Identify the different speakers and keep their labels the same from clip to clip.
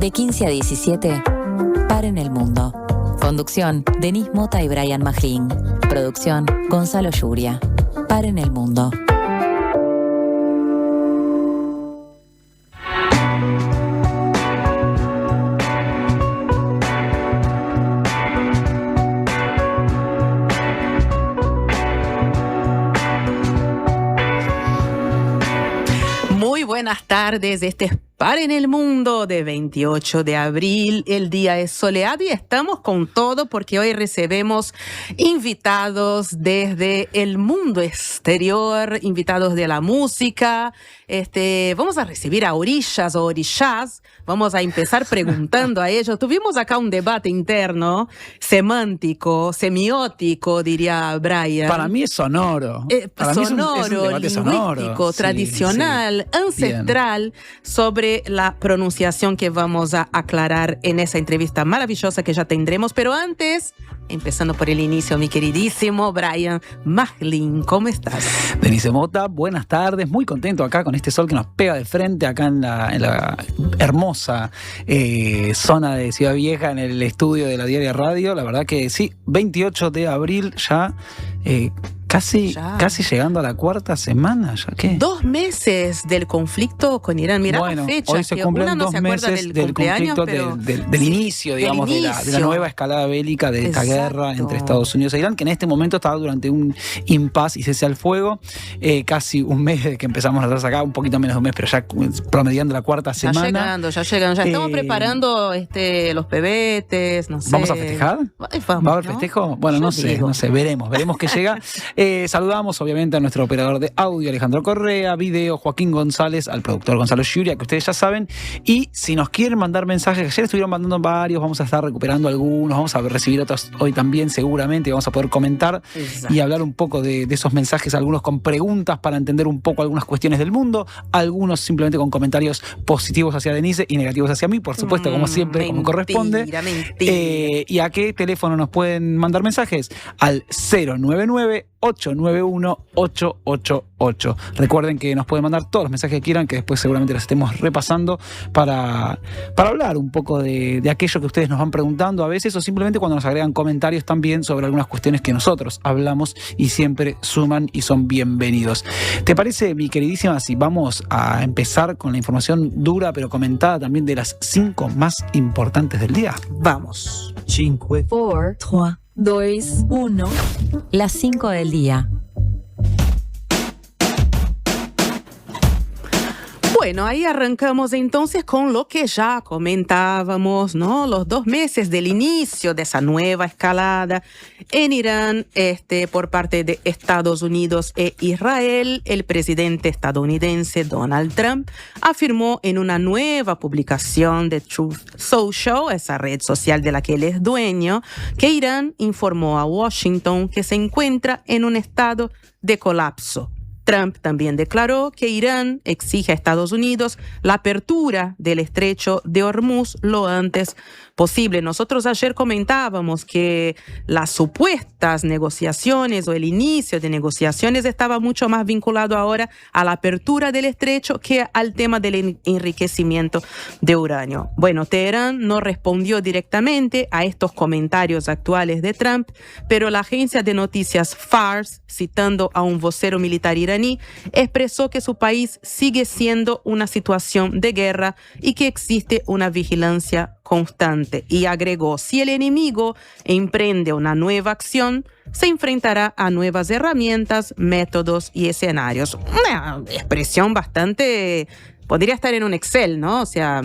Speaker 1: De 15 a 17, Paren el Mundo. Conducción, Denise Mota y Brian Majlín. Producción, Gonzalo Yuria. Paren el Mundo.
Speaker 2: Muy buenas tardes, este es Paren el Mundo de 28 de abril, el día es soleado y estamos con todo porque hoy recibimos invitados desde el mundo exterior, invitados de la música. Vamos a recibir a orillas o orishas, vamos a empezar preguntando a ellos. Tuvimos acá un debate interno, semántico, semiótico, diría Brian.
Speaker 3: Para mí es sonoro. Para mí es un debate
Speaker 2: lingüístico,
Speaker 3: sonoro.
Speaker 2: tradicional,
Speaker 3: sí.
Speaker 2: ancestral, sobre la pronunciación que vamos a aclarar en esa entrevista maravillosa que ya tendremos. Pero antes, empezando por el inicio, mi queridísimo Brian Majlín, ¿cómo estás?
Speaker 3: Denise Mota, buenas tardes. Muy contento acá con este sol que nos pega de frente acá en la hermosa zona de Ciudad Vieja, en el estudio de la Diaria Radio. La verdad que sí, 28 de abril ya... Casi llegando a la cuarta semana, ¿ya qué?
Speaker 2: 2 meses del conflicto con Irán. Mirá la fecha,
Speaker 3: hoy se
Speaker 2: que
Speaker 3: cumplen
Speaker 2: uno no
Speaker 3: 2
Speaker 2: se acuerda
Speaker 3: meses
Speaker 2: del cumpleaños,
Speaker 3: conflicto,
Speaker 2: pero...
Speaker 3: del inicio, digamos,
Speaker 2: del
Speaker 3: de la nueva escalada bélica, de esta guerra entre Estados Unidos e Irán, que en este momento estaba durante un impasse y cese al fuego. Casi un mes de que empezamos nosotros acá, un poquito menos de un mes, pero ya promediando la cuarta semana.
Speaker 2: Ya llegando. Ya estamos preparando los pebetes, no sé.
Speaker 3: ¿Vamos a festejar? ¿Va a haber festejo? Bueno, no sé, veremos qué llega. Saludamos obviamente a nuestro operador de audio, Alejandro Correa, video, Joaquín González, al productor Gonzalo Yuria, que ustedes ya saben. Y si nos quieren mandar mensajes, que ayer estuvieron mandando varios, vamos a estar recuperando algunos, vamos a recibir otros hoy también seguramente, y vamos a poder comentar y hablar un poco de esos mensajes, algunos con preguntas para entender un poco algunas cuestiones del mundo, algunos simplemente con comentarios positivos hacia Denise y negativos hacia mí, por supuesto, como siempre, como corresponde.
Speaker 2: Mentira.
Speaker 3: ¿Y a qué teléfono nos pueden mandar mensajes? Al 099-891-888. Recuerden que nos pueden mandar todos los mensajes que quieran, que después seguramente los estemos repasando para hablar un poco de aquello que ustedes nos van preguntando a veces, o simplemente cuando nos agregan comentarios también sobre algunas cuestiones que nosotros hablamos y siempre suman y son bienvenidos. ¿Te parece, mi queridísima, si vamos a empezar con la información dura pero comentada también de las 5 más importantes del día?
Speaker 2: Vamos.
Speaker 1: 5, 4, 3, 2, 1. Las 5 del día.
Speaker 2: Bueno, ahí arrancamos entonces con lo que ya comentábamos, ¿no? Los 2 meses del inicio de esa nueva escalada en Irán, por parte de Estados Unidos e Israel. El presidente estadounidense Donald Trump afirmó en una nueva publicación de Truth Social, esa red social de la que él es dueño, que Irán informó a Washington que se encuentra en un estado de colapso. Trump también declaró que Irán exige a Estados Unidos la apertura del estrecho de Hormuz lo antes posible. Nosotros ayer comentábamos que las supuestas negociaciones o el inicio de negociaciones estaba mucho más vinculado ahora a la apertura del estrecho que al tema del enriquecimiento de uranio. Bueno, Teherán no respondió directamente a estos comentarios actuales de Trump, pero la agencia de noticias Fars, citando a un vocero militar iraní, expresó que su país sigue siendo una situación de guerra y que existe una vigilancia constante, y agregó: si el enemigo emprende una nueva acción, se enfrentará a nuevas herramientas, métodos y escenarios. Una expresión bastante... Podría estar en un Excel, ¿no? O sea,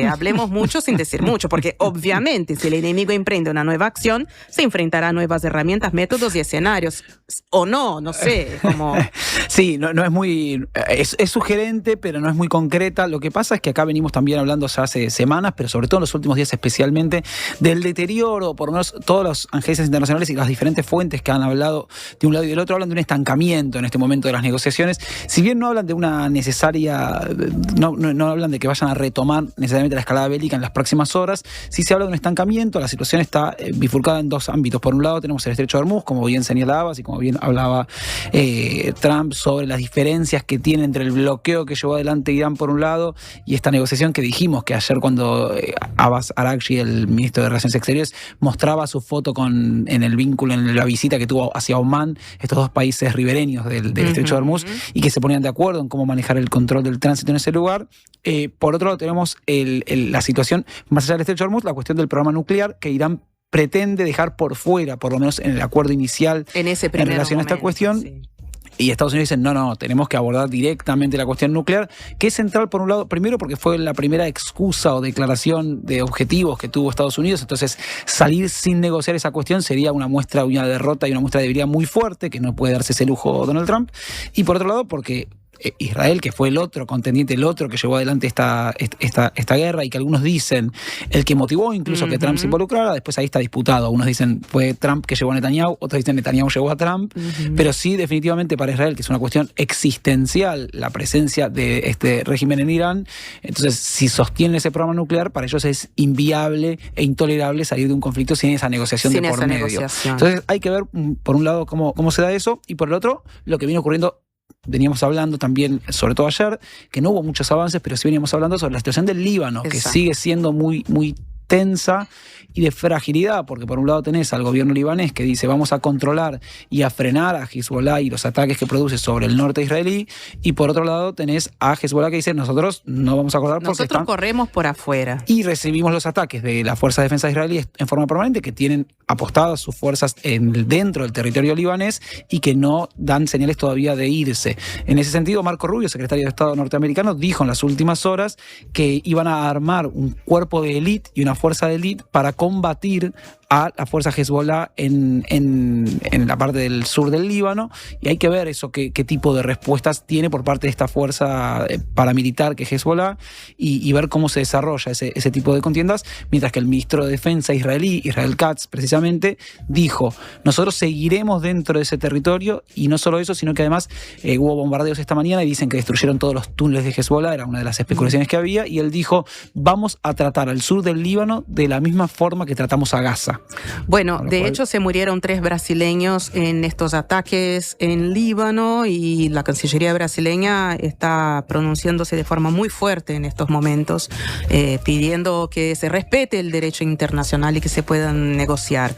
Speaker 2: hablemos mucho sin decir mucho, porque obviamente si el enemigo emprende una nueva acción, se enfrentará a nuevas herramientas, métodos y escenarios. O no sé, como...
Speaker 3: Sí, no es muy... Es sugerente, pero no es muy concreta. Lo que pasa es que acá venimos también hablando ya hace semanas, pero sobre todo en los últimos días especialmente, del deterioro, por lo menos todas las agencias internacionales y las diferentes fuentes que han hablado de un lado y del otro hablan de un estancamiento en este momento de las negociaciones. Si bien no hablan de una necesaria no hablan de que vayan a retomar necesariamente la escalada bélica en las próximas horas. Sí se habla de un estancamiento. La situación está bifurcada en dos ámbitos. Por un lado tenemos el estrecho de Hormuz, como bien señalabas y como bien hablaba Trump sobre las diferencias que tiene entre el bloqueo que llevó adelante Irán por un lado y esta negociación que dijimos que ayer cuando Abbas Araghchi, el ministro de Relaciones Exteriores, mostraba su foto en el vínculo, en la visita que tuvo hacia Omán, estos dos países ribereños del estrecho de Hormuz, y que se ponían de acuerdo en cómo manejar el control del tránsito en ese lugar. Por otro lado tenemos la situación, más allá del estrecho de Hormuz, la cuestión del programa nuclear que Irán pretende dejar por fuera, por lo menos en el acuerdo inicial en relación a esta cuestión. Sí. Y Estados Unidos dicen, no, tenemos que abordar directamente la cuestión nuclear, que es central por un lado, primero porque fue la primera excusa o declaración de objetivos que tuvo Estados Unidos, entonces salir sin negociar esa cuestión sería una muestra, una derrota y una muestra de debilidad muy fuerte, que no puede darse ese lujo Donald Trump. Y por otro lado, porque Israel, que fue el otro contendiente, el otro que llevó adelante esta guerra y que algunos dicen el que motivó incluso que Trump se involucrara, después ahí está disputado. Unos dicen fue Trump que llevó a Netanyahu, otros dicen Netanyahu llevó a Trump, pero sí definitivamente para Israel, que es una cuestión existencial la presencia de este régimen en Irán, entonces si sostienen ese programa nuclear, para ellos es inviable e intolerable salir de un conflicto sin esa negociación de por medio. Entonces hay que ver por un lado cómo se da eso y por el otro lo que viene ocurriendo. Veníamos hablando también, sobre todo ayer, que no hubo muchos avances, pero sí veníamos hablando sobre la situación del Líbano, que sigue siendo muy, muy tensa y de fragilidad, porque por un lado tenés al gobierno libanés que dice vamos a controlar y a frenar a Hezbollah y los ataques que produce sobre el norte israelí, y por otro lado tenés a Hezbollah que dice nosotros no vamos a acordar porque
Speaker 2: nosotros corremos por afuera.
Speaker 3: Y recibimos los ataques de la Fuerza de Defensa israelí en forma permanente, que tienen apostadas sus fuerzas dentro del territorio libanés y que no dan señales todavía de irse. En ese sentido, Marco Rubio, secretario de Estado norteamericano, dijo en las últimas horas que iban a armar un cuerpo de élite y una fuerza de élite para combatir a la fuerza Hezbollah en la parte del sur del Líbano, y hay que ver eso, qué tipo de respuestas tiene por parte de esta fuerza paramilitar que es Hezbollah, y ver cómo se desarrolla ese tipo de contiendas, mientras que el ministro de Defensa israelí, Israel Katz, precisamente, dijo, nosotros seguiremos dentro de ese territorio, y no solo eso, sino que además hubo bombardeos esta mañana y dicen que destruyeron todos los túneles de Hezbollah, era una de las especulaciones que había, y él dijo, vamos a tratar al sur del Líbano de la misma forma que tratamos a Gaza.
Speaker 2: Bueno, de hecho se murieron 3 brasileños en estos ataques en Líbano, y la Cancillería brasileña está pronunciándose de forma muy fuerte en estos momentos, pidiendo que se respete el derecho internacional y que se puedan negociar.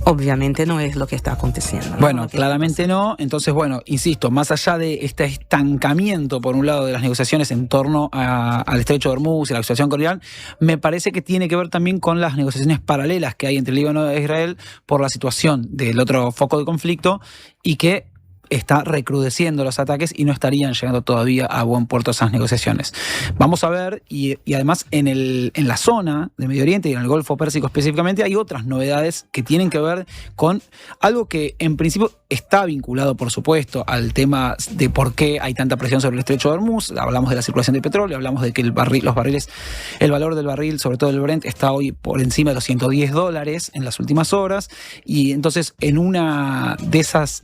Speaker 2: Obviamente no es lo que está aconteciendo, ¿no?
Speaker 3: Bueno, claramente no. Entonces, bueno, insisto, más allá de este estancamiento, por un lado, de las negociaciones en torno al estrecho de Hormuz y la situación con Irán, me parece que tiene que ver también con las negociaciones paralelas que hay entre Líbano e Israel por la situación del otro foco de conflicto, y que está recrudeciendo los ataques y no estarían llegando todavía a buen puerto esas negociaciones. Vamos a ver, y además en la zona de Medio Oriente y en el Golfo Pérsico específicamente hay otras novedades que tienen que ver con algo que en principio está vinculado, por supuesto, al tema de por qué hay tanta presión sobre el estrecho de Hormuz. Hablamos de la circulación de petróleo, hablamos de que el valor del barril, sobre todo el Brent, está hoy por encima de los $110 en las últimas horas, y entonces en una de esas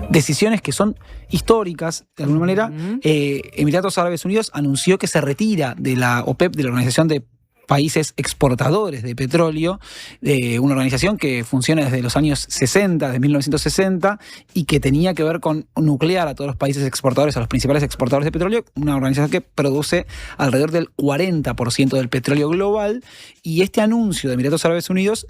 Speaker 3: decisiones que son históricas, de alguna manera, Emiratos Árabes Unidos anunció que se retira de la OPEP, de la Organización de Países Exportadores de Petróleo, una organización que funciona desde los años 60, de 1960, y que tenía que ver con nuclear a todos los países exportadores, a los principales exportadores de petróleo, una organización que produce alrededor del 40% del petróleo global, y este anuncio de Emiratos Árabes Unidos,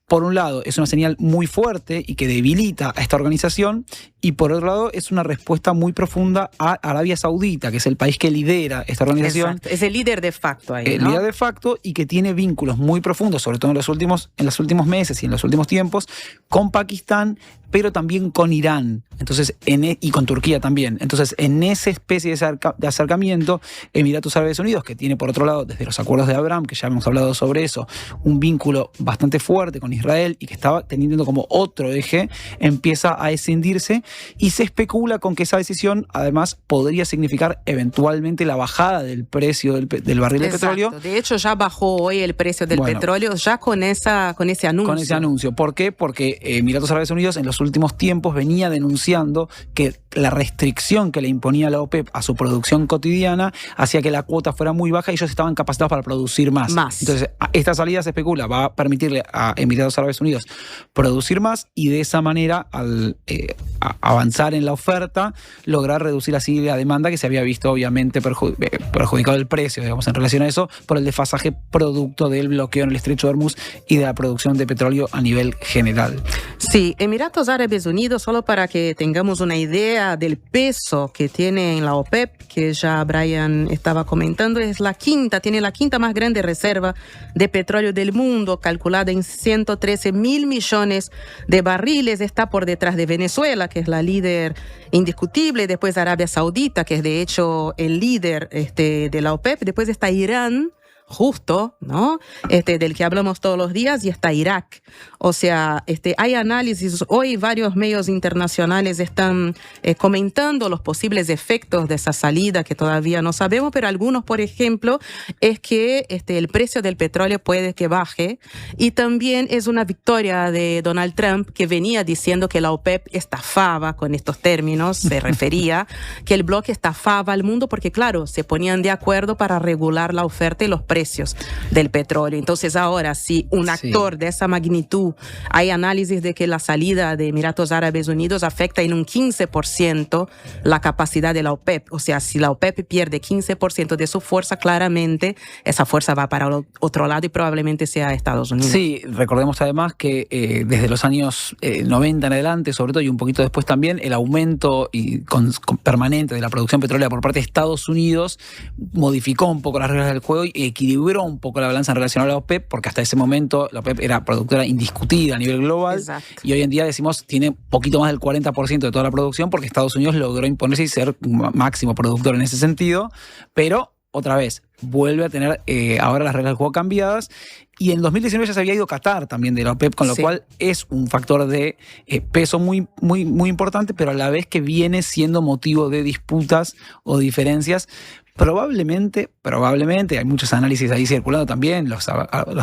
Speaker 3: por un lado, es una señal muy fuerte y que debilita a esta organización, y por otro lado, es una respuesta muy profunda a Arabia Saudita, que es el país que lidera esta organización.
Speaker 2: Exacto. Es el líder de facto ahí,
Speaker 3: El líder de facto, y que tiene vínculos muy profundos, sobre todo en los últimos meses y en los últimos tiempos, con Pakistán, pero también con Irán, entonces y con Turquía también. Entonces, en esa especie de acercamiento, Emiratos Árabes Unidos, que tiene por otro lado, desde los acuerdos de Abraham, que ya hemos hablado sobre eso, un vínculo bastante fuerte con Israel y que estaba teniendo como otro eje, empieza a escindirse, y se especula con que esa decisión además podría significar eventualmente la bajada del precio del barril de petróleo.
Speaker 2: De hecho, ya bajó hoy el precio del petróleo ya con ese anuncio.
Speaker 3: Con ese anuncio. ¿Por qué? Porque Emiratos Árabes Unidos en los últimos tiempos venía denunciando que la restricción que le imponía la OPEP a su producción cotidiana hacía que la cuota fuera muy baja y ellos estaban capacitados para producir más. Entonces, esta salida se especula, va a permitirle a Emiratos Árabes Unidos producir más y de esa manera, al avanzar en la oferta, lograr reducir así la demanda, que se había visto obviamente perjudicado el precio, digamos, en relación a eso, por el desfasaje producto del bloqueo en el Estrecho de Hormuz y de la producción de petróleo a nivel general.
Speaker 2: Sí, Emiratos Árabes Unidos, solo para que tengamos una idea del peso que tiene en la OPEP, que ya Brian estaba comentando, tiene la quinta más grande reserva de petróleo del mundo, calculada en 113 mil millones de barriles. Está por detrás de Venezuela, que es la líder indiscutible, después Arabia Saudita, que es de hecho el líder de la OPEP, después está Irán, justo, ¿no? Del que hablamos todos los días, y está Irak. O sea, hay análisis, hoy varios medios internacionales están comentando los posibles efectos de esa salida que todavía no sabemos, pero algunos, por ejemplo, es que el precio del petróleo puede que baje, y también es una victoria de Donald Trump, que venía diciendo que la OPEP estafaba, con estos términos se refería, que el bloque estafaba al mundo porque, claro, se ponían de acuerdo para regular la oferta y los precios del petróleo. Entonces ahora, si un actor de esa magnitud, hay análisis de que la salida de Emiratos Árabes Unidos afecta en un 15% la capacidad de la OPEP. O sea, si la OPEP pierde 15% de su fuerza, claramente esa fuerza va para otro lado y probablemente sea Estados Unidos.
Speaker 3: Sí, recordemos además que desde los años 90 en adelante, sobre todo, y un poquito después también, el aumento permanente de la producción petrolera por parte de Estados Unidos modificó un poco las reglas del juego y equilibró un poco la balanza en relación a la OPEP, porque hasta ese momento la OPEP era productora indiscutida a nivel global.
Speaker 2: Exacto.
Speaker 3: Y hoy en día decimos tiene poquito más del 40% de toda la producción, porque Estados Unidos logró imponerse y ser máximo productor en ese sentido, pero otra vez vuelve a tener ahora las reglas del juego cambiadas. Y en 2019 ya se había ido Qatar también de la OPEP, con lo cual es un factor de peso muy, muy, muy importante, pero a la vez que viene siendo motivo de disputas o diferencias. Probablemente, hay muchos análisis ahí circulando también, los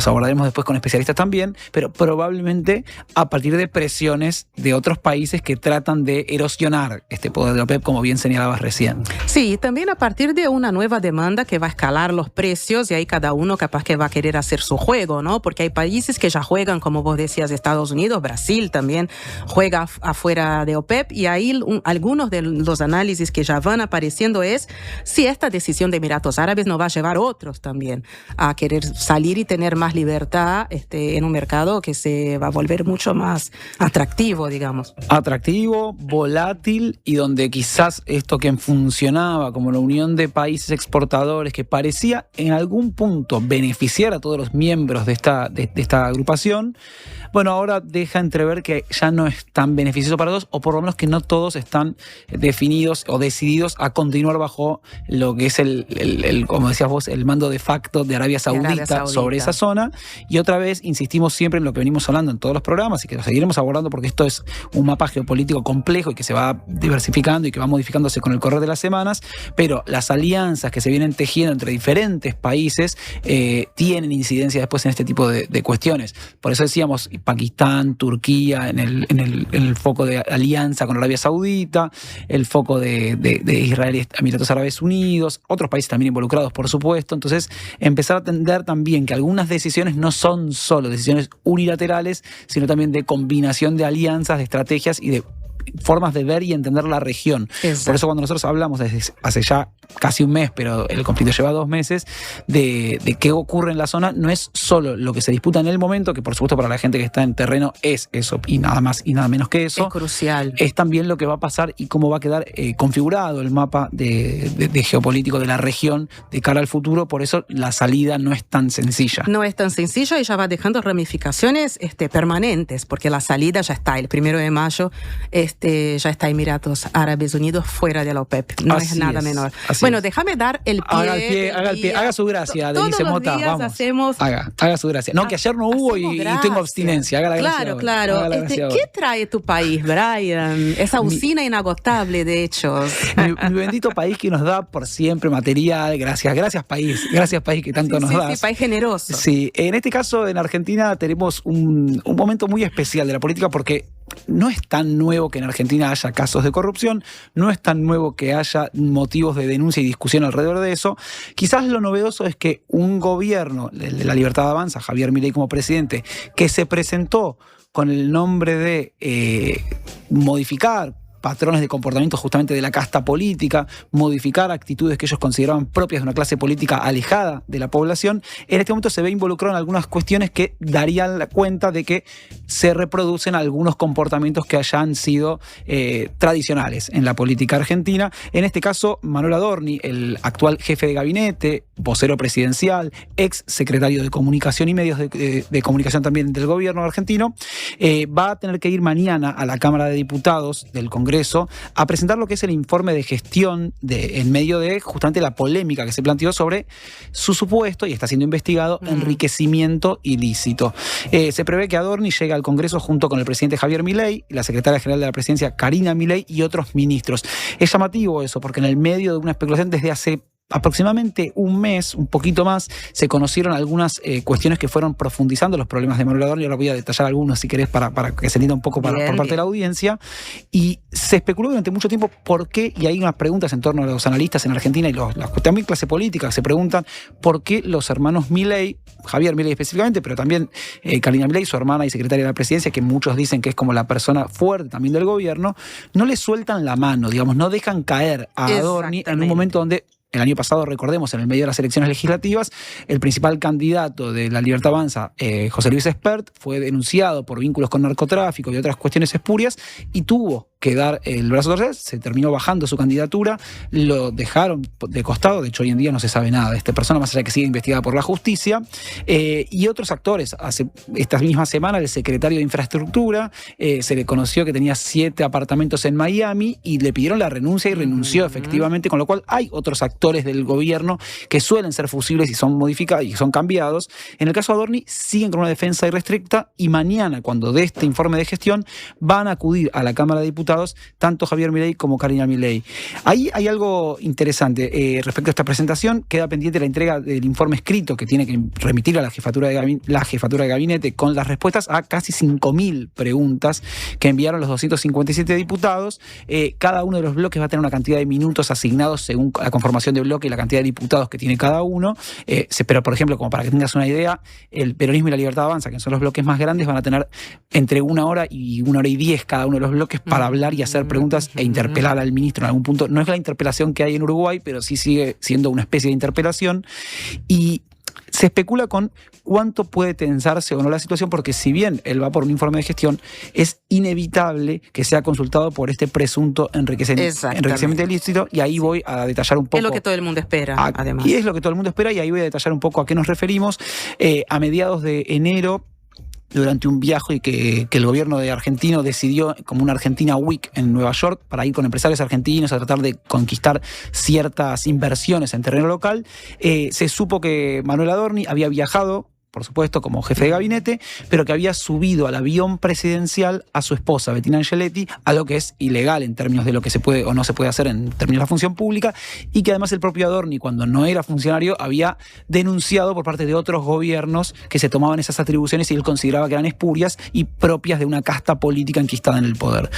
Speaker 3: abordaremos después con especialistas también, pero probablemente a partir de presiones de otros países que tratan de erosionar este poder de la OPEP, como bien señalabas recién.
Speaker 2: Sí, también a partir de una nueva demanda que va a escalar los precios, y ahí cada uno capaz que va a querer hacer su juego, ¿no? Porque hay países que ya juegan, como vos decías, Estados Unidos, Brasil también juega afuera de OPEP, y ahí algunos de los análisis que ya van apareciendo es si esta decisión de Emiratos Árabes no va a llevar a otros también a querer salir y tener más libertad en un mercado que se va a volver mucho más atractivo, digamos.
Speaker 3: Atractivo, volátil, y donde quizás esto que funcionaba como la unión de países exportadores, que parecía en algún punto beneficiar a todos los miembros de esta agrupación, bueno, ahora deja entrever que ya no es tan beneficioso para todos, o por lo menos que no todos están definidos o decididos a continuar bajo lo que es como decías vos, el mando de facto de Arabia Saudita sobre esa zona. Y otra vez insistimos siempre en lo que venimos hablando en todos los programas, y que lo seguiremos abordando porque esto es un mapa geopolítico complejo y que se va diversificando y que va modificándose con el correr de las semanas, pero las alianzas que se vienen tejiendo entre diferentes países tienen incidencia después en este tipo de cuestiones. Por eso decíamos Pakistán, Turquía en el foco de alianza con Arabia Saudita, el foco de Israel y Emiratos Árabes Unidos, otros países también involucrados, por supuesto. Entonces, empezar a entender también que algunas decisiones no son solo decisiones unilaterales, sino también de combinación de alianzas, de estrategias y de formas de ver y entender la región. Exacto. Por eso cuando nosotros hablamos desde hace ya casi un mes, pero el conflicto lleva 2 meses, de qué ocurre en la zona, no es solo lo que se disputa en el momento, que por supuesto para la gente que está en terreno es eso, y nada más y nada menos que eso.
Speaker 2: Es crucial.
Speaker 3: Es también lo que va a pasar y cómo va a quedar configurado el mapa de geopolítico de la región de cara al futuro. Por eso la salida no es tan sencilla.
Speaker 2: No es tan sencilla, y ya va dejando ramificaciones permanentes, porque la salida ya está, el 1 de mayo ya está Emiratos Árabes Unidos fuera de la OPEP. No es nada menor. Bueno, déjame dar el pie.
Speaker 3: Haga su gracia, Denise Mota. Vamos.
Speaker 2: Hacemos...
Speaker 3: Haga su gracia. No, que ayer no hubo y tengo abstinencia. Haga la gracia.
Speaker 2: Claro. ¿Qué trae tu país, Brian? Esa usina inagotable de hechos.
Speaker 3: Mi bendito país que nos da por siempre material. Gracias país que tanto nos da.
Speaker 2: Sí, país generoso.
Speaker 3: Sí, en este caso en Argentina tenemos un momento muy especial de la política porque no es tan nuevo que en Argentina haya casos de corrupción, no es tan nuevo que haya motivos de denuncia y discusión alrededor de eso. Quizás lo novedoso es que un gobierno, el de La Libertad Avanza, Javier Milei como presidente, que se presentó con el nombre de modificar patrones de comportamiento justamente de la casta política, modificar actitudes que ellos consideraban propias de una clase política alejada de la población, en este momento se ve involucrado en algunas cuestiones que darían la cuenta de que se reproducen algunos comportamientos que hayan sido tradicionales en la política argentina. En este caso, Manuel Adorni, el actual jefe de gabinete, vocero presidencial, ex secretario de Comunicación y medios de comunicación también del gobierno argentino, va a tener que ir mañana a la Cámara de Diputados del Congreso a presentar lo que es el informe de gestión en medio de justamente la polémica que se planteó sobre su supuesto, y está siendo investigado, enriquecimiento ilícito. Se prevé que Adorni llegue al Congreso junto con el presidente Javier Milei, la secretaria general de la presidencia Karina Milei y otros ministros. Es llamativo eso, porque en el medio de una especulación desde hace aproximadamente un mes, un poquito más, se conocieron algunas cuestiones que fueron profundizando los problemas de Manuel Adorni. Ahora voy a detallar algunos, si querés, para que se entienda un poco por parte de la audiencia. Y se especuló durante mucho tiempo por qué, y hay unas preguntas en torno a los analistas en Argentina y también clase política, se preguntan por qué los hermanos Milei, Javier Milei específicamente, pero también Karina Milei, su hermana y secretaria de la presidencia, que muchos dicen que es como la persona fuerte también del gobierno, no le sueltan la mano, digamos, no dejan caer a Adorni en un momento donde el año pasado, recordemos, en el medio de las elecciones legislativas, el principal candidato de La Libertad Avanza, José Luis Espert, fue denunciado por vínculos con narcotráfico y otras cuestiones espurias y tuvo que dar el brazo a torcer. Se terminó bajando su candidatura, lo dejaron de costado. De hecho, hoy en día no se sabe nada de esta persona, más allá de que sigue investigada por la justicia. Y otros actores. Hace esta misma semana, el secretario de Infraestructura se le conoció que tenía 7 apartamentos en Miami y le pidieron la renuncia y renunció efectivamente, con lo cual hay otros actores del gobierno que suelen ser fusibles y son modificados y son cambiados. En el caso de Adorni, siguen con una defensa irrestricta y mañana, cuando dé este informe de gestión, van a acudir a la Cámara de Diputados tanto Javier Milei como Karina Milei. Ahí hay algo interesante respecto a esta presentación. Queda pendiente la entrega del informe escrito que tiene que remitir a la jefatura de gabinete con las respuestas a casi 5.000 preguntas que enviaron los 257 diputados. Cada uno de los bloques va a tener una cantidad de minutos asignados según la conformación de bloque y la cantidad de diputados que tiene cada uno. Pero, por ejemplo, como para que tengas una idea, el peronismo y la Libertad Avanza, que son los bloques más grandes, van a tener entre 1 hora y 1 hora y 10 cada uno de los bloques para hablar y hacer preguntas e interpelar al ministro en algún punto. No es la interpelación que hay en Uruguay, pero sí sigue siendo una especie de interpelación. Y se especula con cuánto puede tensarse o no la situación, porque si bien él va por un informe de gestión, es inevitable que sea consultado por este presunto enriquecimiento ilícito, y ahí voy a detallar un poco.
Speaker 2: Es lo que todo el mundo espera, además.
Speaker 3: Y es lo que todo el mundo espera, y ahí voy a detallar un poco a qué nos referimos. A mediados de enero, durante un viaje que el gobierno de argentino decidió como una Argentina Week en Nueva York para ir con empresarios argentinos a tratar de conquistar ciertas inversiones en terreno local, se supo que Manuel Adorni había viajado, por supuesto, como jefe de gabinete, pero que había subido al avión presidencial a su esposa, Bettina Angeletti, algo que es ilegal en términos de lo que se puede o no se puede hacer en términos de la función pública, y que además el propio Adorni, cuando no era funcionario, había denunciado por parte de otros gobiernos que se tomaban esas atribuciones y él consideraba que eran espurias y propias de una casta política enquistada en el poder.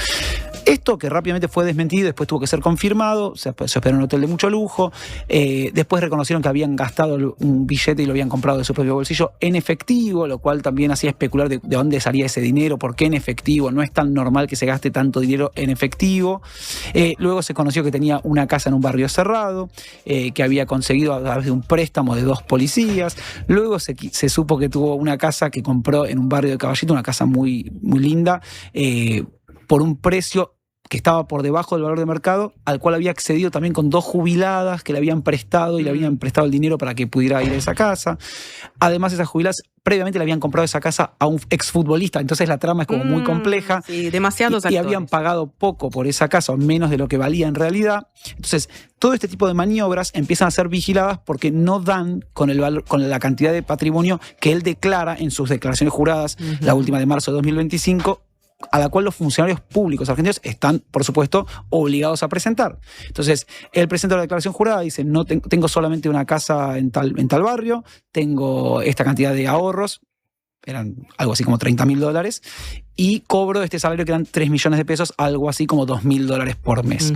Speaker 3: Esto, que rápidamente fue desmentido, después tuvo que ser confirmado, se hospedó en un hotel de mucho lujo, después reconocieron que habían gastado un billete y lo habían comprado de su propio bolsillo en efectivo, lo cual también hacía especular de dónde salía ese dinero, por qué en efectivo. No es tan normal que se gaste tanto dinero en efectivo. Luego se conoció que tenía una casa en un barrio cerrado, que había conseguido a través de un préstamo de 2 policías. Luego se supo que tuvo una casa que compró en un barrio de Caballito, una casa muy, muy linda, por un precio que estaba por debajo del valor de mercado, al cual había accedido también con 2 jubiladas que le habían prestado y le habían prestado el dinero para que pudiera ir a esa casa. Además, esas jubiladas previamente le habían comprado esa casa a un exfutbolista, entonces la trama es como muy compleja.
Speaker 2: Sí, demasiados
Speaker 3: y habían pagado poco por esa casa, o menos de lo que valía en realidad. Entonces, todo este tipo de maniobras empiezan a ser vigiladas porque no dan con el valor, con la cantidad de patrimonio que él declara en sus declaraciones juradas, la última de marzo de 2025, a la cual los funcionarios públicos argentinos están, por supuesto, obligados a presentar. Entonces, él presenta la declaración jurada, dice, no tengo solamente una casa en tal barrio, tengo esta cantidad de ahorros, eran algo así como $30.000, y cobro este salario que eran 3 millones de pesos, algo así como $2.000 por mes.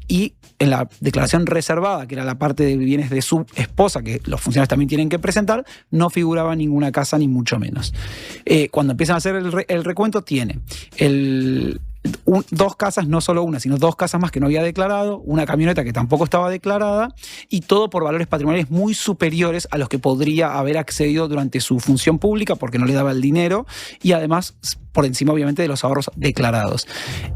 Speaker 3: Y en la declaración reservada, que era la parte de bienes de su esposa, que los funcionarios también tienen que presentar, no figuraba ninguna casa, ni mucho menos. Cuando empiezan a hacer el recuento, tiene 2 casas, no solo una, sino 2 casas más que no había declarado, una camioneta que tampoco estaba declarada, y todo por valores patrimoniales muy superiores a los que podría haber accedido durante su función pública, porque no le daba el dinero, y además por encima obviamente de los ahorros declarados.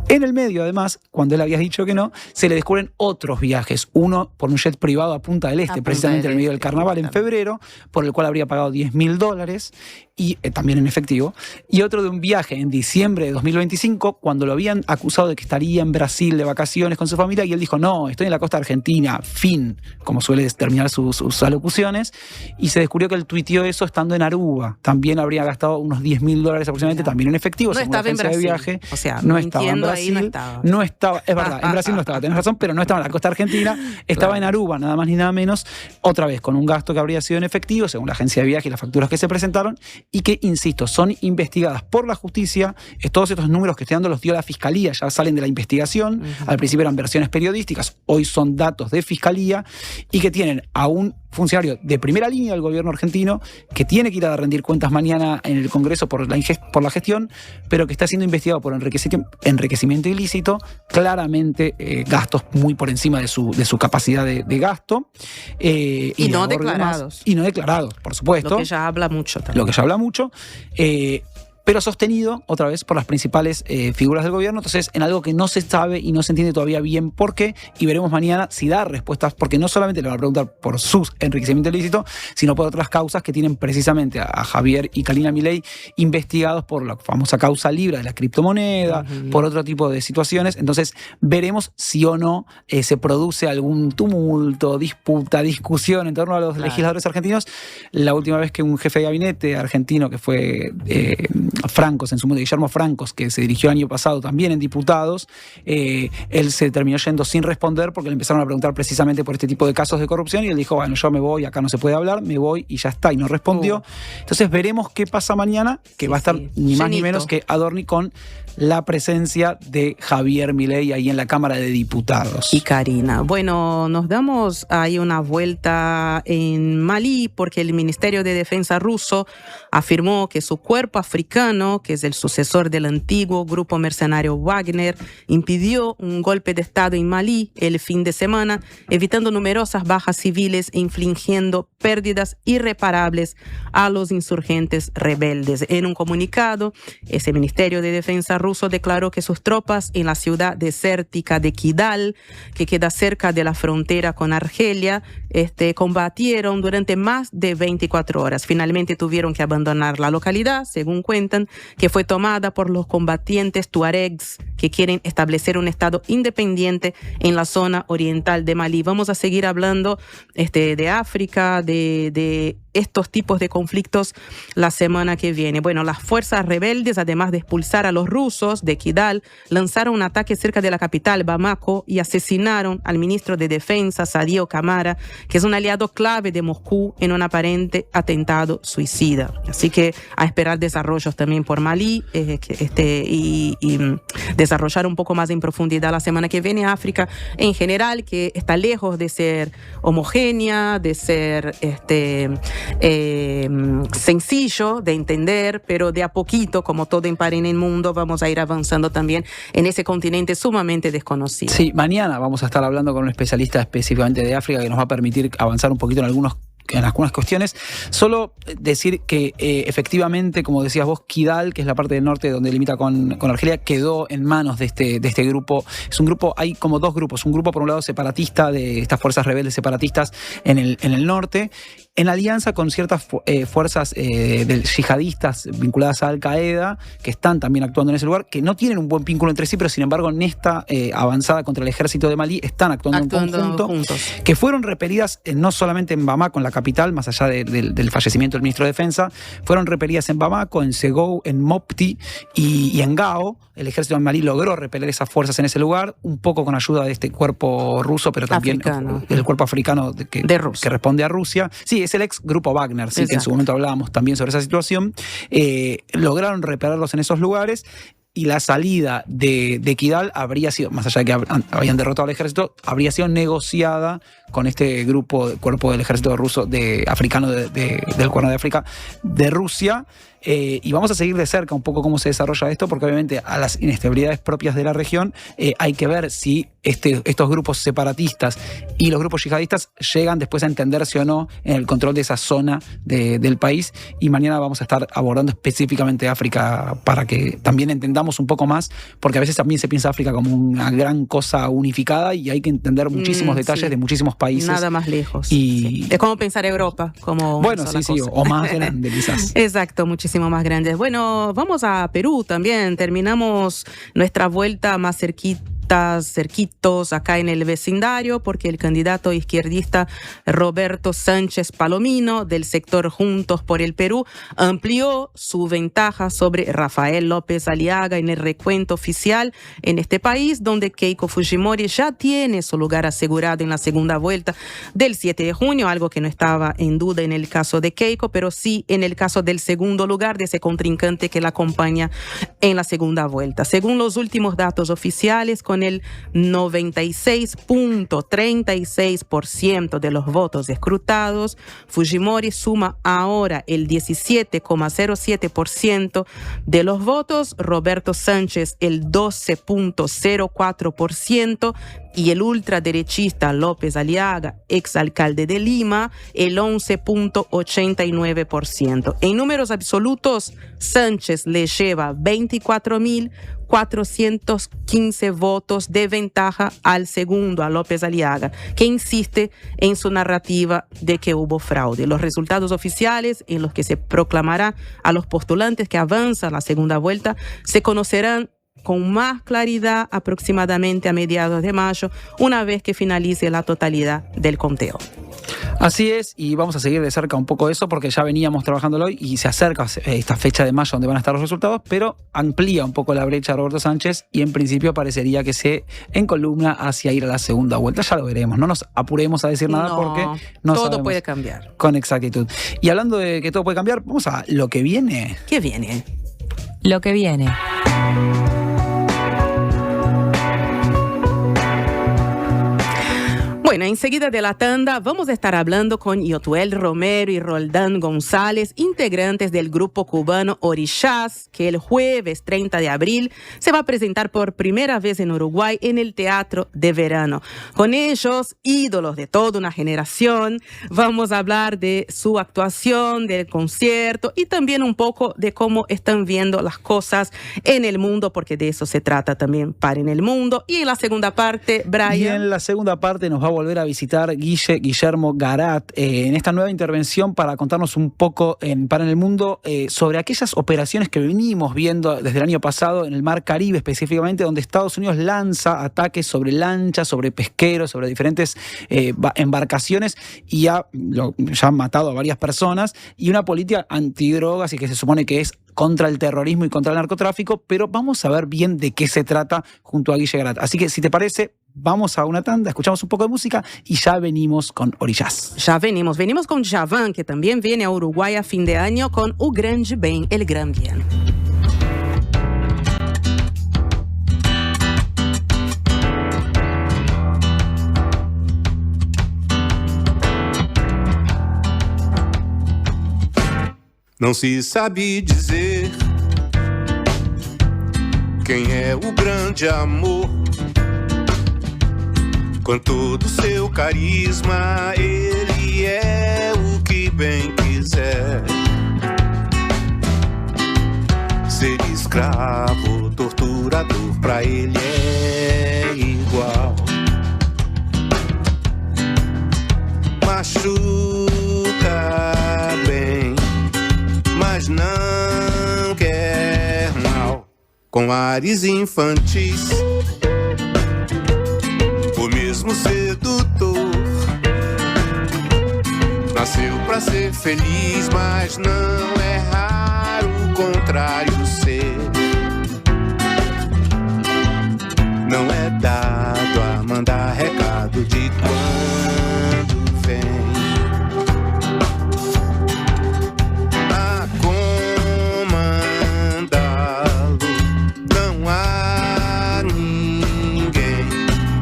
Speaker 3: En el medio, además, cuando él había dicho que no, se le descubren otros viajes, uno por un jet privado a Punta del Este, precisamente en el medio del carnaval en febrero, por el cual habría pagado $10.000, y también en efectivo, y otro de un viaje en diciembre de 2025, cuando lo habían acusado de que estaría en Brasil de vacaciones con su familia, y él dijo, no, estoy en la costa argentina, fin, como suele terminar sus alocuciones, y se descubrió que él tuiteó eso estando en Aruba. También habría gastado unos $10.000 aproximadamente, también en efectivo.
Speaker 2: No estaba en Brasil.
Speaker 3: De viaje.
Speaker 2: O sea,
Speaker 3: no estaba en Brasil.
Speaker 2: No estaba.
Speaker 3: Es verdad, en Brasil no estaba, tenés razón, pero no estaba en la costa argentina, estaba en Aruba, nada más ni nada menos, otra vez con un gasto que habría sido en efectivo, según la agencia de viaje y las facturas que se presentaron, y que, insisto, son investigadas por la justicia. Todos estos números que estoy dando los dio la fiscalía, ya salen de la investigación. Al principio eran versiones periodísticas, hoy son datos de fiscalía, y que tienen a un funcionario de primera línea del gobierno argentino que tiene que ir a rendir cuentas mañana en el Congreso por la gestión, pero que está siendo investigado por enriquecimiento ilícito, claramente gastos muy por encima de su capacidad de gasto.
Speaker 2: Y no declarados.
Speaker 3: Y no declarados, por supuesto.
Speaker 2: Lo que ya habla mucho también.
Speaker 3: Lo que ya habla mucho. Pero sostenido, otra vez, por las principales figuras del gobierno. Entonces, en algo que no se sabe y no se entiende todavía bien por qué, y veremos mañana si da respuestas, porque no solamente le van a preguntar por su enriquecimiento ilícito, sino por otras causas que tienen precisamente a Javier y Karina Milei investigados por la famosa causa Libra de la criptomoneda, por otro tipo de situaciones. Entonces, veremos si o no se produce algún tumulto, disputa, discusión en torno a los legisladores argentinos. La última vez que un jefe de gabinete argentino, que fue Francos, en su momento, Guillermo Francos, que se dirigió el año pasado también en diputados, él se terminó yendo sin responder porque le empezaron a preguntar precisamente por este tipo de casos de corrupción, y él dijo, bueno, yo me voy, acá no se puede hablar, me voy y ya está, y no respondió. Entonces veremos qué pasa mañana, que va a estar ni más ni menos que Adorni con la presencia de Javier Milei ahí en la Cámara de Diputados.
Speaker 2: Y Karina. Bueno, nos damos ahí una vuelta en Malí porque el Ministerio de Defensa ruso afirmó que su cuerpo africano, que es el sucesor del antiguo grupo mercenario Wagner, impidió un golpe de Estado en Malí el fin de semana, evitando numerosas bajas civiles e infligiendo pérdidas irreparables a los insurgentes rebeldes. En un comunicado, ese Ministerio de Defensa ruso declaró que sus tropas en la ciudad desértica de Kidal, que queda cerca de la frontera con Argelia, combatieron durante más de 24 horas. Finalmente tuvieron que abandonar la localidad, según cuentan, que fue tomada por los combatientes tuaregs que quieren establecer un estado independiente en la zona oriental de Malí. Vamos a seguir hablando de África, de estos tipos de conflictos la semana que viene. Bueno, las fuerzas rebeldes, además de expulsar a los rusos de Kidal, lanzaron un ataque cerca de la capital, Bamako, y asesinaron al ministro de Defensa, Sadio Camara, que es un aliado clave de Moscú en un aparente atentado suicida. Así que a esperar desarrollos también por Malí y desarrollar un poco más en profundidad la semana que viene África en general, que está lejos de ser homogénea, de ser sencillo de entender, pero de a poquito, como todo en el mundo, vamos a ir avanzando también en ese continente sumamente desconocido.
Speaker 3: Sí, mañana vamos a estar hablando con un especialista específicamente de África que nos va a permitir avanzar un poquito en algunos algunas cuestiones. Solo decir que efectivamente, como decías vos, Kidal, que es la parte del norte donde limita con Argelia, quedó en manos de este grupo. Es un grupo, hay como dos grupos. Un grupo, por un lado, separatista, de estas fuerzas rebeldes separatistas en el norte, en alianza con ciertas fuerzas yihadistas vinculadas a Al-Qaeda, que están también actuando en ese lugar, que no tienen un buen vínculo entre sí, pero sin embargo en esta avanzada contra el ejército de Malí están actuando en conjunto, que fueron repelidas no solamente en Bamako, en la capital, más allá del fallecimiento del ministro de Defensa, fueron repelidas en Bamako, en Segou, en Mopti y en Gao. El ejército de Malí logró repeler esas fuerzas en ese lugar, un poco con ayuda de este cuerpo ruso, pero también del cuerpo africano que responde a Rusia. Sí, es el ex grupo Wagner, sí, que en su momento hablábamos también sobre esa situación. Lograron repelerlos en esos lugares. Y la salida de Kidal habría sido, más allá de que habían derrotado al ejército, habría sido negociada con este cuerpo del ejército ruso, africano del Cuerno de África, de Rusia. Y vamos a seguir de cerca un poco cómo se desarrolla esto, porque obviamente a las inestabilidades propias de la región hay que ver si estos grupos separatistas y los grupos yihadistas llegan después a entenderse o no en el control de esa zona del país. Y mañana vamos a estar abordando específicamente África para que también entendamos un poco más, porque a veces también se piensa África como una gran cosa unificada y hay que entender muchísimos detalles de muchísimos países.
Speaker 2: Nada más lejos.
Speaker 3: Y
Speaker 2: es como pensar Europa como
Speaker 3: bueno, sí, o más grande quizás.
Speaker 2: Exacto, muchísimo más grandes. Bueno, vamos a Perú también. Terminamos nuestra vuelta más cerquitos acá en el vecindario, porque el candidato izquierdista Roberto Sánchez Palomino del sector Juntos por el Perú amplió su ventaja sobre Rafael López Aliaga en el recuento oficial en este país, donde Keiko Fujimori ya tiene su lugar asegurado en la segunda vuelta del 7 de junio, algo que no estaba en duda en el caso de Keiko, pero sí en el caso del segundo lugar de ese contrincante que la acompaña en la segunda vuelta. Según los últimos datos oficiales, con el 96.36% de los votos escrutados, Fujimori suma ahora el 17.07% de los votos, Roberto Sánchez el 12.04% y el ultraderechista López Aliaga, exalcalde de Lima, el 11.89%. En números absolutos, Sánchez le lleva 24.415 votos de ventaja al segundo, a López Aliaga, que insiste en su narrativa de que hubo fraude. Los resultados oficiales en los que se proclamará a los postulantes que avanzan la segunda vuelta se conocerán con más claridad aproximadamente a mediados de mayo, una vez que finalice la totalidad del conteo.
Speaker 3: Así es, y vamos a seguir de cerca un poco eso porque ya veníamos trabajándolo hoy y se acerca esta fecha de mayo donde van a estar los resultados, pero amplía un poco la brecha Roberto Sánchez y en principio parecería que se encolumna hacia ir a la segunda vuelta. Ya lo veremos, no nos apuremos a decir nada porque no
Speaker 2: todo
Speaker 3: sabemos
Speaker 2: puede cambiar.
Speaker 3: Con exactitud. Y hablando de que todo puede cambiar, vamos a lo que viene.
Speaker 2: ¿Qué viene?
Speaker 1: Lo que viene.
Speaker 2: Bueno, enseguida de la tanda vamos a estar hablando con Yotuel Romero y Roldán González, integrantes del grupo cubano Orixás, que el jueves 30 de abril se va a presentar por primera vez en Uruguay en el Teatro de Verano. Con ellos, ídolos de toda una generación, vamos a hablar de su actuación, del concierto y también un poco de cómo están viendo las cosas en el mundo, porque de eso se trata también, Paren el Mundo. Y en la segunda parte, Brian.
Speaker 3: Y en la segunda parte nos va a volver a visitar Guillermo Garat en esta nueva intervención para contarnos un poco en Paren el Mundo sobre aquellas operaciones que venimos viendo desde el año pasado en el Mar Caribe específicamente, donde Estados Unidos lanza ataques sobre lanchas, sobre pesqueros, sobre diferentes embarcaciones y ya han matado a varias personas, y una política antidrogas y que se supone que es contra el terrorismo y contra el narcotráfico, pero vamos a ver bien de qué se trata junto a Guille Garat. Así que si te parece, vamos a una tanda, escuchamos un poco de música y ya venimos con Orixás.
Speaker 2: Ya venimos con Javan, que también viene a Uruguay a fin de año con O Grande Bem, El Gran Bien.
Speaker 4: Não se sabe dizer quem é o grande amor. Com todo seu carisma, ele é o pra ele é igual. Machuca bem, mas não quer mal. Com ares infantis, o mesmo sedutor. Nasceu pra ser feliz, mas não é raro o contrário ser. Não é dado a mandar recado de quando vem. A comandá-lo não há ninguém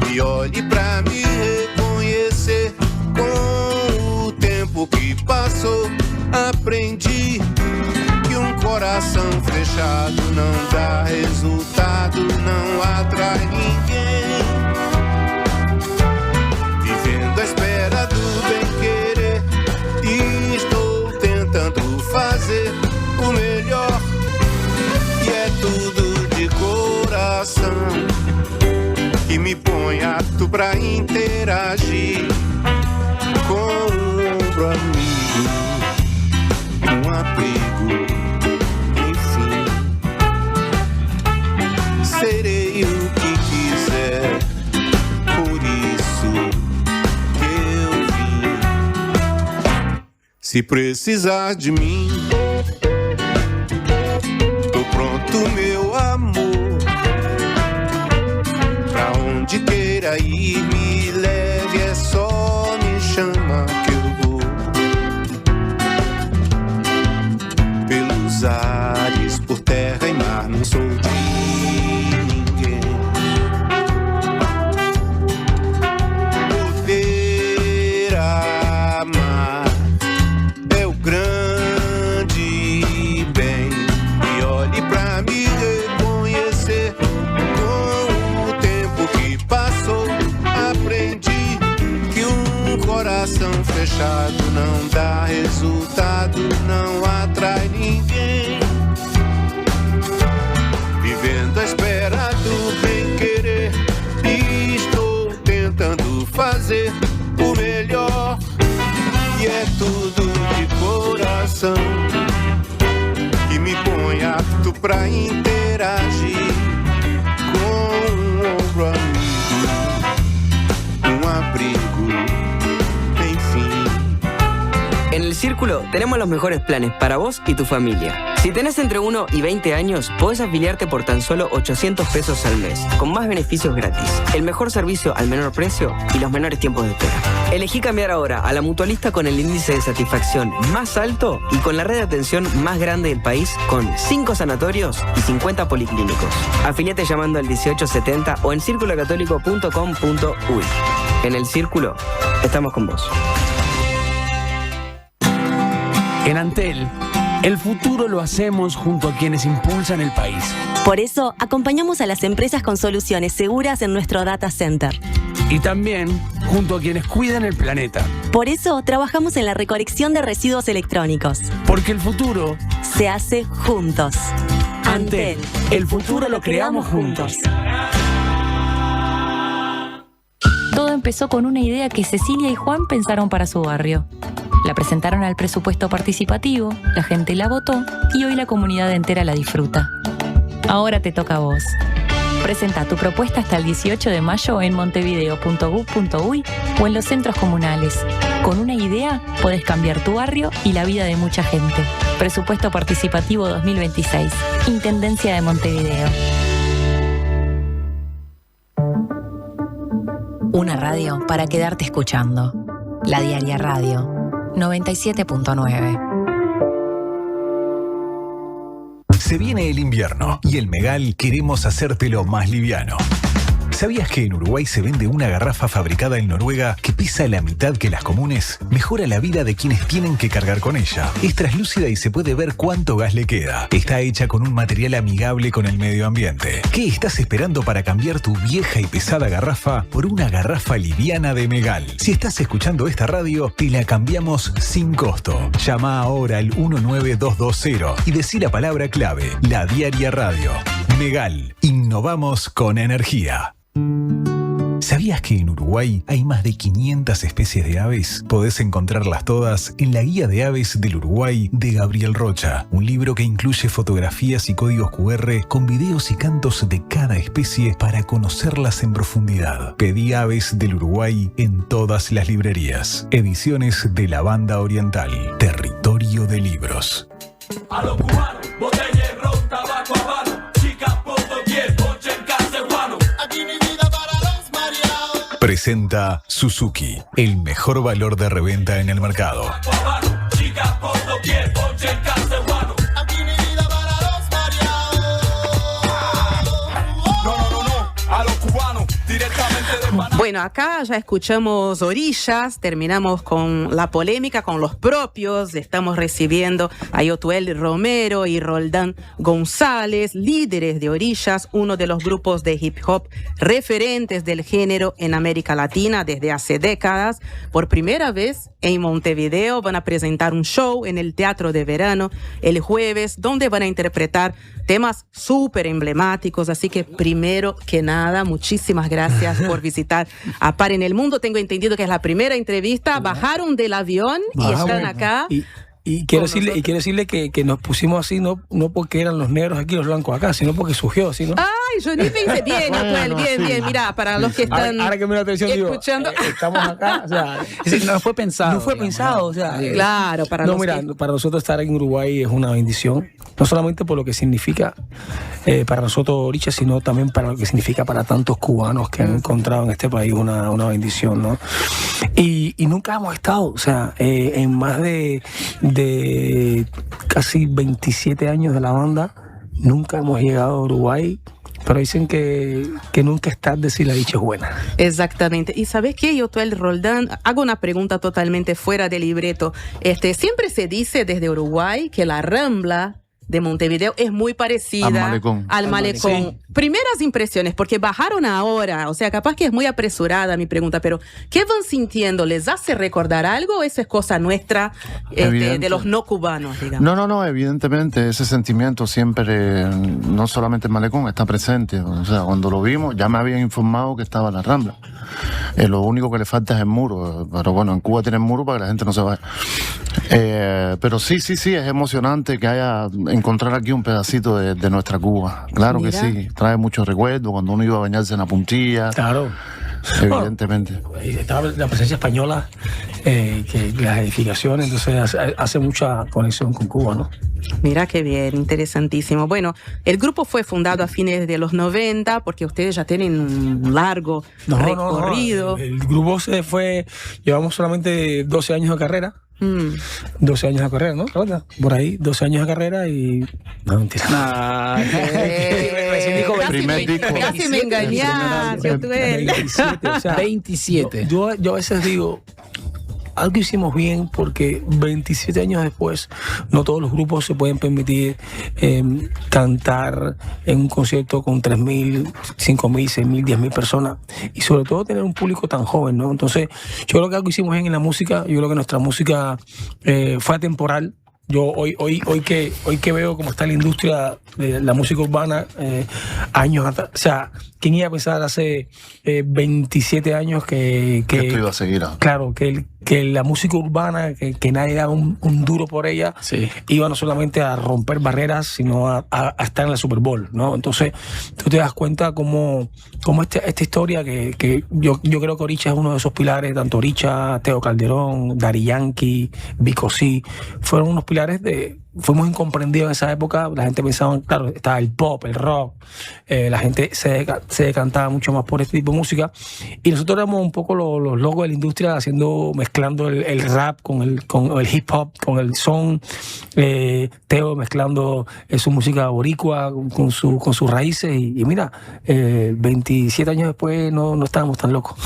Speaker 4: que olhe pra me reconhecer. Com o tempo que passou, aprendi que um coração fechado não dá resultado, não atrai ninguém. Vivendo à espera do bem-querer, e estou tentando fazer o melhor. E é tudo de coração que me põe apto pra interagir com um ombro amigo, um abrigo, enfim. Serei o que quiser, por isso que eu vim. Se precisar de mim, tô pronto, meu amor. Pra onde queira ir, me leve, é só me chamar que eu vou. Pelos ares, por terra e mar, não sou de ninguém. Poder amar é o grande bem. E olhe pra me reconhecer. Com o tempo que passou, aprendi que um coração fechado não dá resultado, não atrai ninguém. Vivendo à espera do bem-querer, e estou tentando fazer o melhor. E é tudo de coração que me põe apto pra interagir com um ombro amigo, um abrigo, enfim.
Speaker 5: En El Círculo tenemos los mejores planes para vos y tu familia. Si tenés entre 1 y 20 años, podés afiliarte por tan solo 800 pesos al mes, con más beneficios gratis, el mejor servicio al menor precio y los menores tiempos de espera. Elegí cambiar ahora a la mutualista con el índice de satisfacción más alto y con la red de atención más grande del país, con 5 sanatorios y 50 policlínicos. Afiliate llamando al 1870 o en circulocatólico.com.uy. En El Círculo, estamos con vos.
Speaker 6: En Antel, el futuro lo hacemos junto a quienes impulsan el país.
Speaker 7: Por eso, acompañamos a las empresas con soluciones seguras en nuestro data center.
Speaker 6: Y también junto a quienes cuidan el planeta.
Speaker 7: Por eso, trabajamos en la recolección de residuos electrónicos.
Speaker 6: Porque el futuro
Speaker 7: se hace juntos.
Speaker 6: Antel, el futuro lo creamos juntos.
Speaker 1: Todo empezó con una idea que Cecilia y Juan pensaron para su barrio. La presentaron al presupuesto participativo, la gente la votó y hoy la comunidad entera la disfruta. Ahora te toca a vos. Presenta tu propuesta hasta el 18 de mayo en montevideo.gov.uy o en los centros comunales. Con una idea podés cambiar tu barrio y la vida de mucha gente. Presupuesto participativo 2026. Intendencia de Montevideo. Una radio para quedarte escuchando. La Diaria Radio 97.9.
Speaker 8: Se viene el invierno y el Megal queremos hacértelo más liviano. ¿Sabías que en Uruguay se vende una garrafa fabricada en Noruega que pesa la mitad que las comunes? Mejora la vida de quienes tienen que cargar con ella. Es translúcida y se puede ver cuánto gas le queda. Está hecha con un material amigable con el medio ambiente. ¿Qué estás esperando para cambiar tu vieja y pesada garrafa por una garrafa liviana de Megal? Si estás escuchando esta radio, te la cambiamos sin costo. Llama ahora al 19220 y decí la palabra clave, La Diaria Radio. Megal, Innovamos con energía. ¿Sabías que en Uruguay hay más de 500 especies de aves? Podés encontrarlas todas en la Guía de Aves del Uruguay de Gabriel Rocha, un libro que incluye fotografías y códigos QR con videos y cantos de cada especie para conocerlas en profundidad. Pedí Aves del Uruguay en todas las librerías. Ediciones de la Banda Oriental. Territorio de libros.
Speaker 9: A los cubanos, botella, ron, tabaco, habano, chica, poto, piel, coche, en casa, guano. Aquí mi vida para los mareados.
Speaker 8: Presenta Suzuki, el mejor valor de reventa en el mercado.
Speaker 9: Chica, poto, piel, coche, en casa, guano. Aquí mi vida para los mareados. No, a los cubanos, directamente de Panamá.
Speaker 2: Bueno, acá ya escuchamos orillas, terminamos con la polémica con los propios, estamos recibiendo a Yotuel Romero y Roldán González, líderes de orillas, uno de los grupos de hip hop referentes del género en América Latina desde hace décadas. Por primera vez en Montevideo van a presentar un show en el Teatro de Verano el jueves, donde van a interpretar temas súper emblemáticos, así que primero que nada, muchísimas gracias por visitar a Par en el Mundo. Tengo entendido que es la primera entrevista, bajaron del avión y están acá.
Speaker 10: Y quiero decirle que nos pusimos así no porque eran los negros aquí, los blancos acá, sino porque surgió así, ¿no?
Speaker 2: Ay, yo ni pensé bien, Yotuel, bien, mira, para los que están
Speaker 10: ahora que me la atención
Speaker 2: escuchando.
Speaker 10: digo, estamos acá, o sea,
Speaker 3: no fue pensado.
Speaker 10: No fue pensado, o sea,
Speaker 2: claro, para los
Speaker 10: para nosotros estar en Uruguay es una bendición, no solamente por lo que significa para nosotros orillas, sino también para lo que significa para tantos cubanos que han encontrado en este país una bendición, ¿no? Y nunca hemos estado, o sea, en más de casi 27 años de la banda, nunca hemos llegado a Uruguay, pero dicen que nunca es tarde si la dicha es buena.
Speaker 2: Exactamente. Y ¿sabes qué, Yotuel Roldán? Hago una pregunta totalmente fuera del libreto. Siempre se dice desde Uruguay que la Rambla de Montevideo es muy parecida al malecón. Sí. Primeras impresiones, porque bajaron ahora, o sea, capaz que es muy apresurada mi pregunta, pero ¿qué van sintiendo? ¿Les hace recordar algo o eso es cosa nuestra de los no cubanos, digamos?
Speaker 11: No, evidentemente ese sentimiento siempre, no solamente el malecón, está presente. O sea, cuando lo vimos ya me habían informado que estaba la Rambla. Lo único que le falta es el muro, pero bueno, en Cuba tienen muro para que la gente no se vaya. Pero sí, es emocionante que haya encontrar aquí un pedacito de nuestra Cuba. Claro. Mira. Que sí, trae muchos recuerdos cuando uno iba a bañarse en la Puntilla.
Speaker 10: Claro.
Speaker 11: Evidentemente.
Speaker 10: Estaba la presencia española, que las edificaciones, entonces hace mucha conexión con Cuba, ¿no?
Speaker 2: Mira qué bien, interesantísimo. Bueno, el grupo fue fundado a fines de los 90 porque ustedes ya tienen un largo recorrido.
Speaker 10: El grupo llevamos solamente 12 años de carrera. 12 años de carrera, ¿no? Por ahí, 12 años de carrera y... No, mentira.
Speaker 11: Primer disco.
Speaker 2: Casi me engañaste,
Speaker 10: 27, o sea,
Speaker 3: 27.
Speaker 10: Yo a veces digo, algo hicimos bien porque 27 años después no todos los grupos se pueden permitir cantar en un concierto con 3.000, 5.000, 6.000, 10.000 personas y sobre todo tener un público tan joven, ¿no? Entonces yo creo que algo hicimos bien en la música, yo creo que nuestra música fue atemporal. Yo hoy que veo cómo está la industria de la música urbana, años atrás, o sea, ¿quién iba a pensar hace 27 años que
Speaker 11: esto iba a seguir?
Speaker 10: Claro, que la música urbana, que nadie da un duro por ella, sí, iba no solamente a romper barreras, sino a estar en la Super Bowl, ¿no? Entonces, tú te das cuenta cómo esta historia que yo creo que Orillas es uno de esos pilares, tanto Orillas, Teo Calderón, Daddy Yankee, Vico C, fueron unos pilares fuimos incomprendidos en esa época. La gente pensaba, claro, estaba el pop, el rock, la gente se decantaba mucho más por este tipo de música y nosotros éramos un poco los locos de la industria mezclando el rap con el hip hop, con el son, Teo mezclando su música boricua con sus raíces y mira, 27 años después no estábamos tan locos.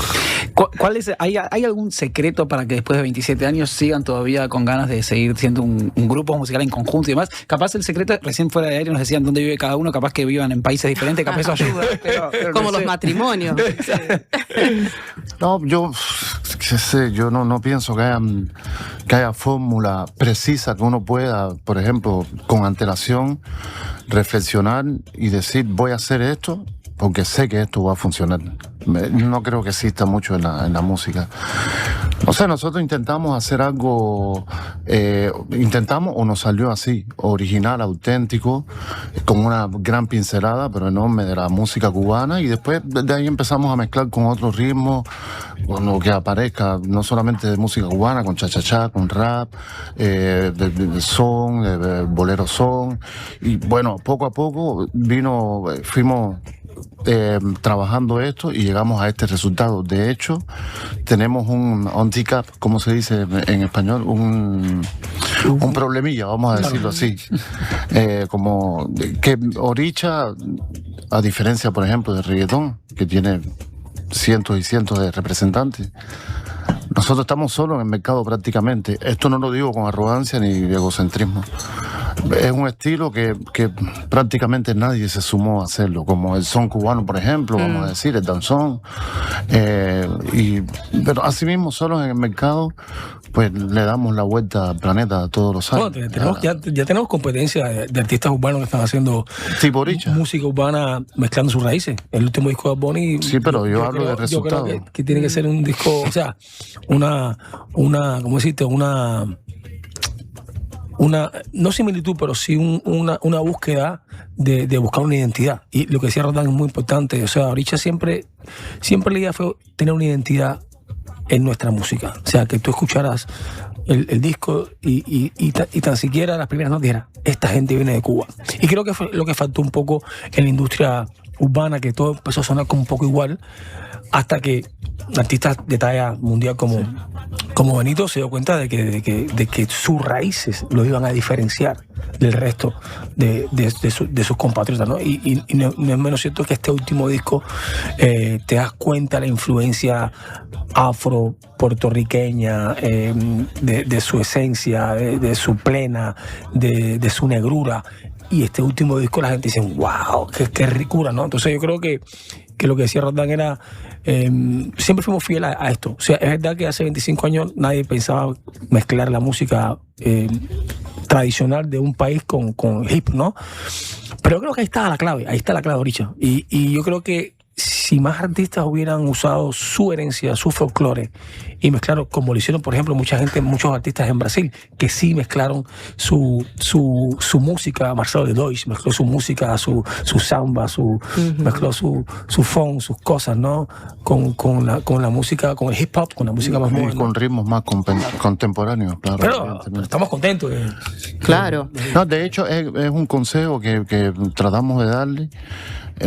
Speaker 3: ¿Hay algún secreto para que después de 27 años sigan todavía con ganas de seguir siendo un grupo musical en conjunto y demás? Capaz el secreto, recién fuera de aire nos decían dónde vive cada uno, capaz que vivan en países diferentes, capaz eso ayuda. Pero
Speaker 2: como
Speaker 3: no
Speaker 2: los
Speaker 3: sé.
Speaker 2: matrimonios.
Speaker 11: No, yo yo no pienso que haya fórmula precisa que uno pueda, por ejemplo, con antelación, reflexionar y decir, voy a hacer esto porque sé que esto va a funcionar. No creo que exista mucho en la música. O sea, nosotros intentamos hacer algo, intentamos o nos salió así, original, auténtico, con una gran pincelada, pero enorme, de la música cubana, y después de ahí empezamos a mezclar con otros ritmos, con lo que aparezca, no solamente de música cubana, con cha-cha-cha, con rap, de son, de bolero son, y bueno, poco a poco fuimos trabajando esto y llegamos a este resultado. De hecho, tenemos un handicap, ¿cómo se dice en español? Un problemilla, vamos a decirlo así. Como que Oricha, a diferencia, por ejemplo, de reggaetón, que tiene cientos y cientos de representantes, nosotros estamos solos en el mercado prácticamente. Esto no lo digo con arrogancia ni egocentrismo. Es un estilo que prácticamente nadie se sumó a hacerlo, como el son cubano, por ejemplo, vamos a decir, el danzón. Pero asimismo, solos en el mercado, pues le damos la vuelta al planeta todos los años.
Speaker 10: Bueno, ya tenemos competencia de artistas urbanos que están haciendo música urbana mezclando sus raíces. El último disco de Bonnie.
Speaker 11: Sí, pero yo hablo de resultados.
Speaker 10: Yo creo que tiene que ser un disco, o sea, ¿cómo decirte? Una no similitud, pero sí una búsqueda de buscar una identidad. Y lo que decía Roldán es muy importante. O sea, Oricha siempre la idea fue tener una identidad en nuestra música. O sea, que tú escucharas el disco y tan siquiera las primeras notas dijeras, esta gente viene de Cuba. Y creo que fue lo que faltó un poco en la industria urbana, que todo empezó a sonar como un poco igual, hasta que artistas de talla mundial como Benito se dio cuenta de que sus raíces lo iban a diferenciar del resto de sus compatriotas, ¿no? Y no es menos cierto que este último disco te das cuenta de la influencia afro-puertorriqueña, de su esencia, de su plena, de su negrura. Y este último disco la gente dice, wow, qué ricura, ¿no? Entonces yo creo que lo que decía Roldán era, siempre fuimos fieles a esto. O sea, es verdad que hace 25 años nadie pensaba mezclar la música tradicional de un país con hip, ¿no? Pero yo creo que ahí está la clave, Oricha. Y yo creo que si más artistas hubieran usado su herencia, su folclore, y mezclaron, como lo hicieron, por ejemplo, muchos artistas en Brasil, que sí mezclaron su música, Marcelo de Deutsch mezcló su música, su samba, mezcló su funk, sus cosas, ¿no? Con la música, con el hip hop, con la música más moderna.
Speaker 11: Con ritmos más contemporáneos, claro.
Speaker 10: Pero estamos contentos.
Speaker 2: Claro.
Speaker 11: No, de hecho, es un consejo que tratamos de darle.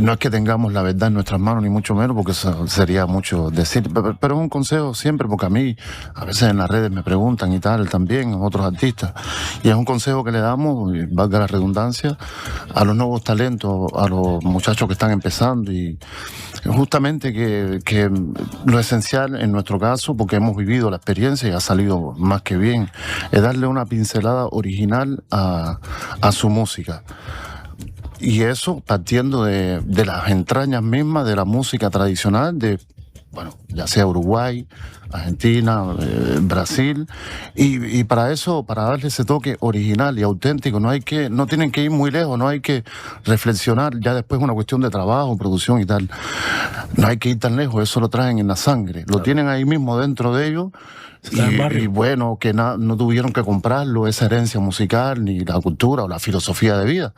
Speaker 11: No es que tengamos la verdad en nuestras manos, ni mucho menos, porque eso sería mucho decir, pero es un consejo siempre, porque a mí, a veces en las redes me preguntan y tal, también, otros artistas, y es un consejo que le damos, valga la redundancia, a los nuevos talentos, a los muchachos que están empezando, y justamente que lo esencial en nuestro caso, porque hemos vivido la experiencia y ha salido más que bien, es darle una pincelada original a su música. Y eso partiendo de las entrañas mismas de la música tradicional ya sea Uruguay, Argentina, Brasil, y para eso, para darle ese toque original y auténtico, no tienen que ir muy lejos, no hay que reflexionar, ya después es una cuestión de trabajo, producción y tal, no hay que ir tan lejos, eso lo traen en la sangre, lo tienen ahí mismo dentro de ellos. Y bueno, que no tuvieron que comprarlo, esa herencia musical, ni la cultura o la filosofía de vida.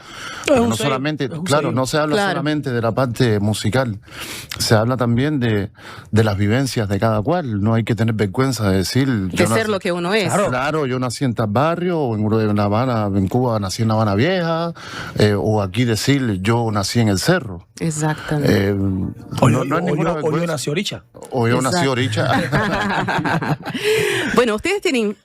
Speaker 11: No solamente, claro, no se habla solamente de la parte musical, se habla también de las vivencias de cada cual. No hay que tener vergüenza de decir...
Speaker 2: De ser lo que uno es.
Speaker 11: Claro, yo nací en tal barrio, o en La Habana, en Cuba nací en La Habana Vieja, o aquí decir yo nací en el Cerro.
Speaker 2: Exactamente.
Speaker 10: O yo nací Oricha.
Speaker 11: O yo nací Oricha.
Speaker 2: Bueno, ustedes tienen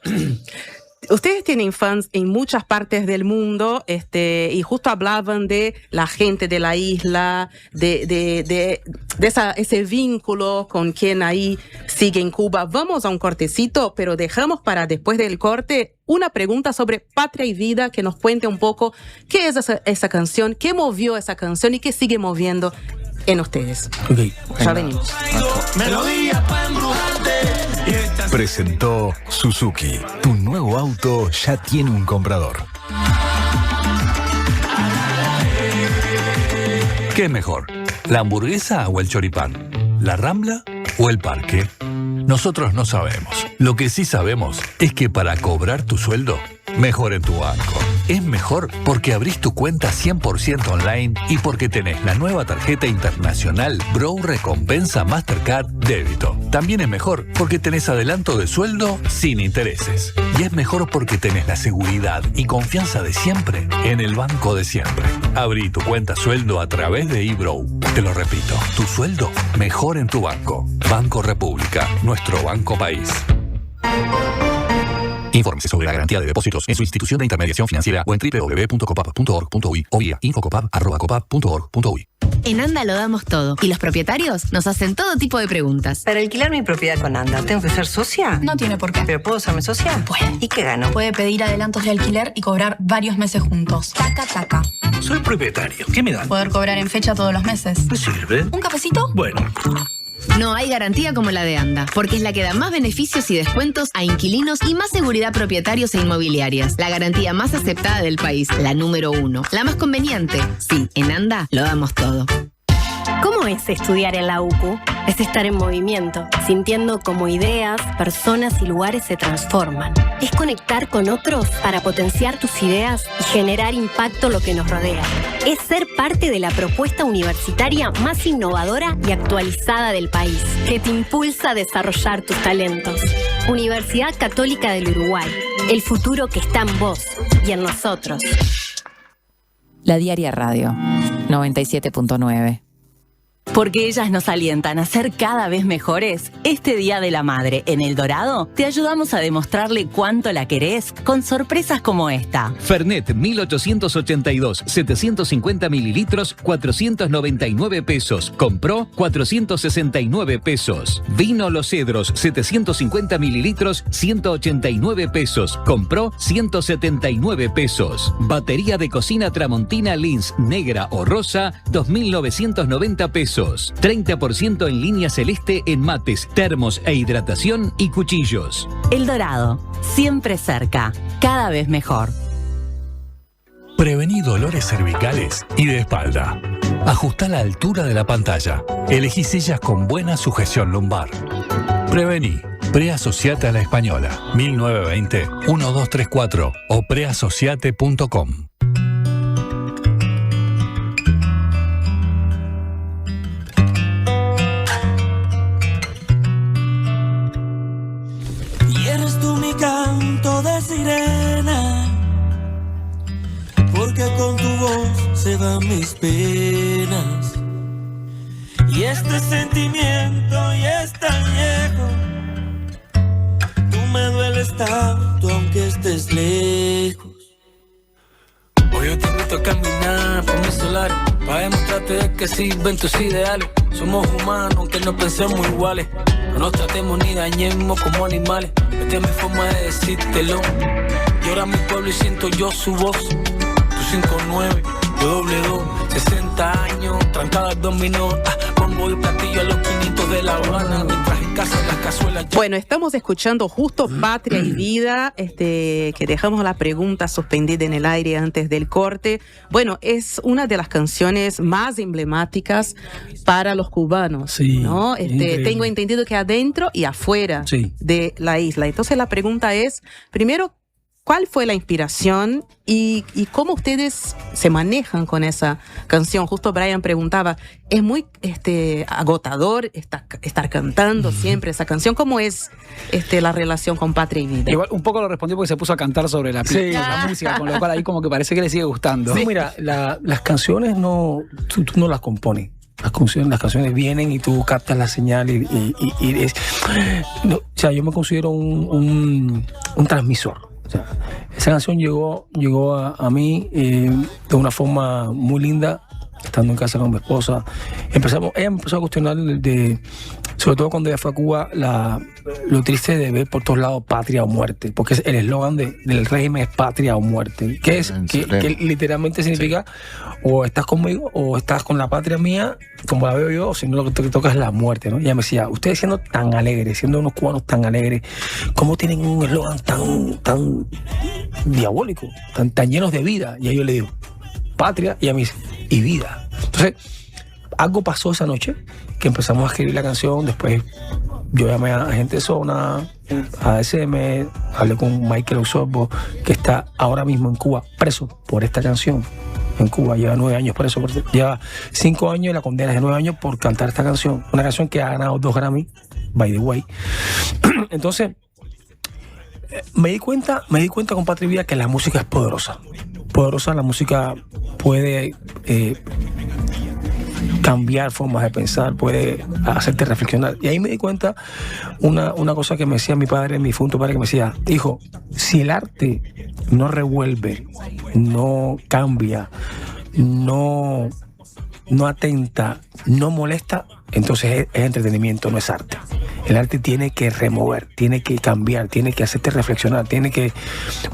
Speaker 2: fans en muchas partes del mundo, y justo hablaban de la gente de la isla, de ese vínculo con quien ahí sigue en Cuba. Vamos a un cortecito, pero dejamos para después del corte una pregunta sobre Patria y Vida, que nos cuente un poco qué es esa canción, qué movió esa canción y qué sigue moviendo en ustedes.
Speaker 10: Okay.
Speaker 2: Ya venimos.
Speaker 9: Melodía para embrujarte.
Speaker 8: Presentó Suzuki. Tu nuevo auto ya tiene un comprador.
Speaker 12: ¿Qué es mejor? ¿La hamburguesa o el choripán? ¿La Rambla o el parque? Nosotros no sabemos. Lo que sí sabemos es que para cobrar tu sueldo, mejor en tu banco. Es mejor porque abrís tu cuenta 100% online y porque tenés la nueva tarjeta internacional Bro Recompensa Mastercard Débito. También es mejor porque tenés adelanto de sueldo sin intereses. Y es mejor porque tenés la seguridad y confianza de siempre en el banco de siempre. Abrí tu cuenta sueldo a través de eBro. Te lo repito, tu sueldo mejor en tu banco. Banco República, nuestro banco país. Infórmese sobre la garantía de depósitos en su institución de intermediación financiera o en www.copap.org.uy o vía infocopap@copap.org.uy.
Speaker 13: En Anda lo damos todo y los propietarios nos hacen todo tipo de preguntas.
Speaker 14: Para alquilar mi propiedad con Anda, ¿tengo que ser socia?
Speaker 15: No tiene por qué.
Speaker 14: ¿Pero puedo hacerme socia?
Speaker 15: Puede.
Speaker 14: ¿Y qué gano?
Speaker 15: Puede pedir adelantos de alquiler y cobrar varios meses juntos. Taca, taca.
Speaker 16: Soy propietario. ¿Qué me dan?
Speaker 15: Poder cobrar en fecha todos los meses.
Speaker 16: ¿Me sirve?
Speaker 15: ¿Un cafecito?
Speaker 16: Bueno.
Speaker 13: No hay garantía como la de Anda, porque es la que da más beneficios y descuentos a inquilinos y más seguridad a propietarios e inmobiliarias. La garantía más aceptada del país, la número 1. La más conveniente. Sí, en Anda lo damos todo.
Speaker 17: ¿Cómo es estudiar en la UCU? Es estar en movimiento, sintiendo cómo ideas, personas y lugares se transforman. Es conectar con otros para potenciar tus ideas y generar impacto en lo que nos rodea. Es ser parte de la propuesta universitaria más innovadora y actualizada del país, que te impulsa a desarrollar tus talentos. Universidad Católica del Uruguay, el futuro que está en vos y en nosotros.
Speaker 1: La Diaria Radio, 97.9.
Speaker 18: Porque ellas nos alientan a ser cada vez mejores, este Día de la Madre en El Dorado te ayudamos a demostrarle cuánto la querés con sorpresas como esta.
Speaker 19: Fernet 1882, 750 mililitros, 499 pesos. Compró 469 pesos. Vino Los Cedros 750 mililitros, 189 pesos. Compró 179 pesos. Batería de cocina Tramontina Lins negra o rosa, 2.990 pesos. 30% en línea celeste en mates, termos e hidratación y cuchillos.
Speaker 18: El Dorado, siempre cerca, cada vez mejor.
Speaker 12: Prevení dolores cervicales y de espalda. Ajustá la altura de la pantalla. Elegí sillas con buena sujeción lumbar. Prevení. Preasociate a la Española. 1920-1234 o preasociate.com.
Speaker 9: Canto de sirena, porque con tu voz se van mis penas. Y este sentimiento ya es tan viejo, tú me dueles tanto aunque estés lejos. Hoy yo te invito a caminar por mi solar, para demostrarte que sirven tus ideales. Somos humanos aunque no pensemos iguales, no nos tratemos ni dañemos como animales. Esta es mi forma de decírtelo. Llora mi pueblo y siento yo su voz. Tu 59, yo doble 2, 60 años, trancada al dominó. Pongo el platillo a los 500 de La Habana, mientras en casa las cazuelas.
Speaker 2: Bueno, estamos escuchando justo Patria y Vida, que dejamos la pregunta suspendida en el aire antes del corte. Bueno, es una de las canciones más emblemáticas para los cubanos, sí, ¿no? Tengo entendido que adentro y afuera de la isla. Entonces la pregunta es, primero, ¿cuál fue la inspiración y cómo ustedes se manejan con esa canción? Justo Brian preguntaba, ¿es muy agotador estar cantando siempre esa canción? ¿Cómo es la relación con Patria y Vida?
Speaker 3: Igual un poco lo respondió porque se puso a cantar sobre la música, con lo cual ahí como que parece que le sigue gustando.
Speaker 10: Sí, mira, las canciones tú no las compones. Las canciones vienen y tú captas la señal y o sea, yo me considero un transmisor. O sea, esa canción llegó a mí de una forma muy linda, estando en casa con mi esposa. Ella empezó a cuestionar de Sobre todo cuando ella fue a Cuba, lo triste de ver por todos lados patria o muerte, porque el eslogan del régimen es patria o muerte, que literalmente significa o estás conmigo o estás con la patria mía, como la veo yo, o si no lo que te toca es la muerte, ¿no? Y ella me decía, ustedes siendo tan alegres, siendo unos cubanos tan alegres, ¿cómo tienen un eslogan tan diabólico, tan llenos de vida? Y ahí yo le digo, patria, y a mí dice, y vida. Entonces, algo pasó esa noche que empezamos a escribir la canción. Después yo llamé a Gente Zona, a SM, hablé con Michael Osorbo, que está ahora mismo en Cuba preso por esta canción. En Cuba lleva 9 años preso, lleva 5 años y la condena es de 9 años por cantar esta canción. Una canción que ha ganado 2 Grammy, by the way. Entonces, me di cuenta con Patria y Vida que la música es poderosa. Poderosa, la música puede cambiar formas de pensar, puede hacerte reflexionar. Y ahí me di cuenta una cosa que me decía mi padre, mi difunto padre, que me decía, hijo, si el arte no revuelve, no cambia, no atenta, no molesta, entonces es entretenimiento, no es arte. El arte tiene que remover, tiene que cambiar, tiene que hacerte reflexionar,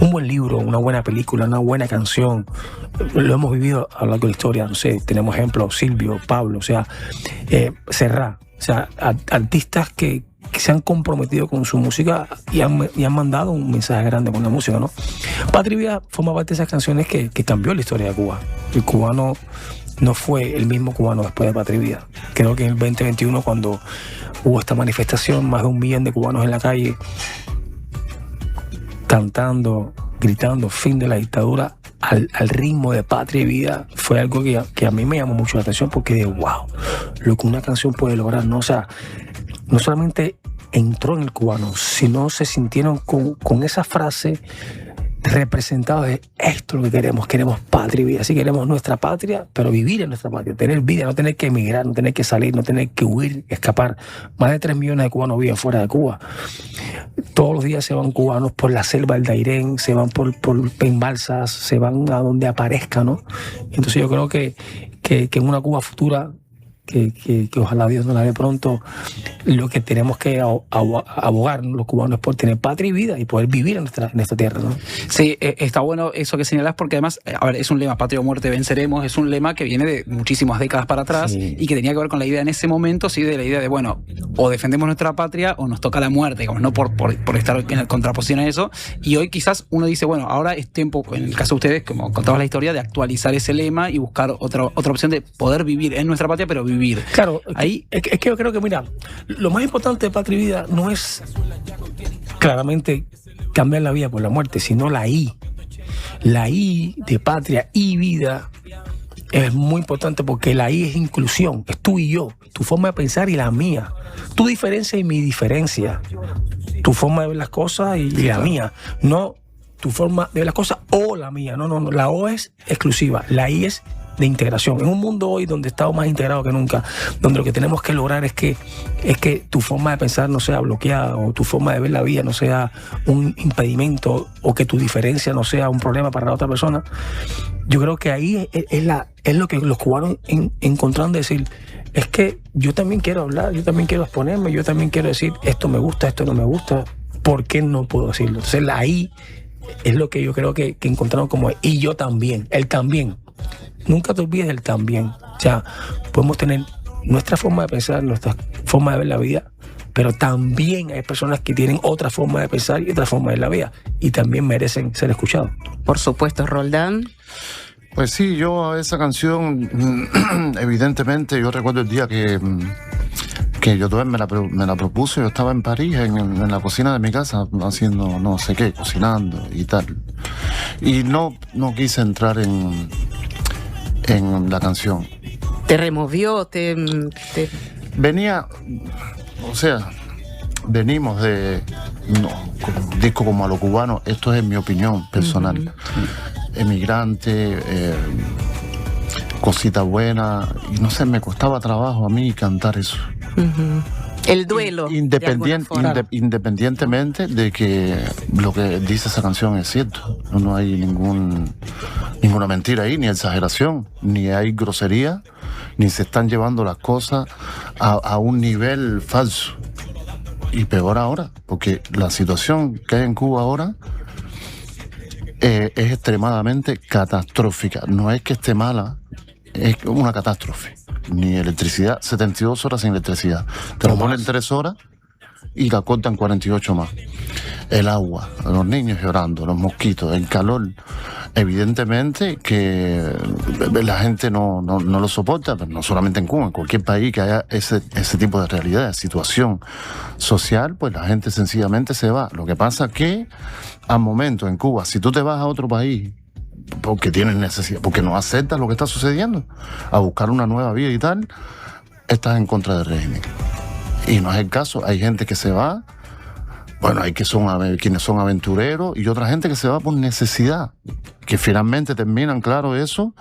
Speaker 10: un buen libro, una buena película, una buena canción. Lo hemos vivido a lo largo de la historia, no sé, tenemos ejemplos, Silvio, Pablo, o sea, Serrat, o sea, artistas que se han comprometido con su música y han mandado un mensaje grande con la música, ¿no? Patria y Vida forma parte de esas canciones que cambió la historia de Cuba. El cubano no fue el mismo cubano después de Patria y Vida. Creo que en el 2021, cuando hubo esta manifestación, más de 1 millón de cubanos en la calle, cantando, gritando, fin de la dictadura, al ritmo de Patria y Vida, fue algo que a mí me llamó mucho la atención, porque dije, wow, lo que una canción puede lograr, ¿no? O sea, no solamente entró en el cubano, sino se sintieron con esa frase representados de esto es lo que queremos patria y vida. Así queremos nuestra patria, pero vivir en nuestra patria, tener vida, no tener que emigrar, no tener que salir, no tener que huir, escapar. Más de 3 millones de cubanos viven fuera de Cuba. Todos los días se van cubanos por la selva del Dairén, se van en balsas, se van a donde aparezca, ¿no? Entonces yo creo que en una Cuba futura, que ojalá Dios nos la dé pronto, lo que tenemos que abogar, ¿no?, los cubanos, es por tener patria y vida y poder vivir en esta tierra, ¿no?
Speaker 3: Sí, está bueno eso que señalás, porque además, a ver, es un lema, patria o muerte venceremos, es un lema que viene de muchísimas décadas para atrás, sí, y que tenía que ver con la idea en ese momento, sí, de la idea de, bueno, o defendemos nuestra patria o nos toca la muerte, digamos, no por estar en contraposición a eso. Y hoy quizás uno dice, bueno, ahora es tiempo, en el caso de ustedes, como contabas la historia, de actualizar ese lema y buscar otra opción de poder vivir en nuestra patria, pero vivir.
Speaker 10: Claro, ahí es que yo creo que, mira, lo más importante de Patria y Vida no es claramente cambiar la vida por la muerte, sino la I. La I de Patria y Vida es muy importante, porque la I es inclusión, es tú y yo, tu forma de pensar y la mía, tu diferencia y mi diferencia, tu forma de ver las cosas y la mía, no tu forma de ver las cosas o la mía, no, la O es exclusiva, la I es de integración. En un mundo hoy donde estamos más integrados que nunca, donde lo que tenemos que lograr es que tu forma de pensar no sea bloqueada, o tu forma de ver la vida no sea un impedimento, o que tu diferencia no sea un problema para la otra persona. Yo creo que ahí es lo que los cubanos encontraron de decir, es que yo también quiero hablar, yo también quiero exponerme, yo también quiero decir esto me gusta, esto no me gusta, ¿por qué no puedo decirlo? Entonces ahí es lo que yo creo que encontraron como y yo también, el también. Nunca te olvides del también. O sea, podemos tener nuestra forma de pensar, nuestra forma de ver la vida, pero también hay personas que tienen otra forma de pensar y otra forma de ver la vida, y también merecen ser escuchados.
Speaker 2: Por supuesto, Roldán.
Speaker 11: Pues sí, yo a esa canción, evidentemente, yo recuerdo el día que yo todavía me la propuse. Yo estaba en París, en la cocina de mi casa, haciendo no sé qué, cocinando y tal. Y no quise entrar en la canción.
Speaker 2: ¿Te removió?
Speaker 11: Venía, o sea, venimos de un disco como a lo cubano, esto es mi opinión personal. Uh-huh. Emigrante, cosita buena, y no sé, me costaba trabajo a mí cantar eso.
Speaker 2: Uh-huh. El duelo.
Speaker 11: Independientemente de que lo que dice esa canción es cierto. No hay ninguna mentira ahí, ni exageración, ni hay grosería, ni se están llevando las cosas a un nivel falso. Y peor ahora, porque la situación que hay en Cuba ahora es extremadamente catastrófica. No es que esté mala, es una catástrofe. Ni electricidad, 72 horas sin electricidad. Te lo ponen 3 horas y la cortan 48 más. El agua, los niños llorando, los mosquitos, el calor. Evidentemente que la gente no lo soporta, pero no solamente en Cuba, en cualquier país que haya ese tipo de realidad, de situación social, pues la gente sencillamente se va. Lo que pasa es que al momento en Cuba, si tú te vas a otro país porque tienes necesidad, porque no aceptas lo que está sucediendo, a buscar una nueva vida y tal, estás en contra del régimen. Y no es el caso. Hay gente que se va, bueno, hay quienes son aventureros y otra gente que se va por necesidad, que finalmente terminan, claro, eso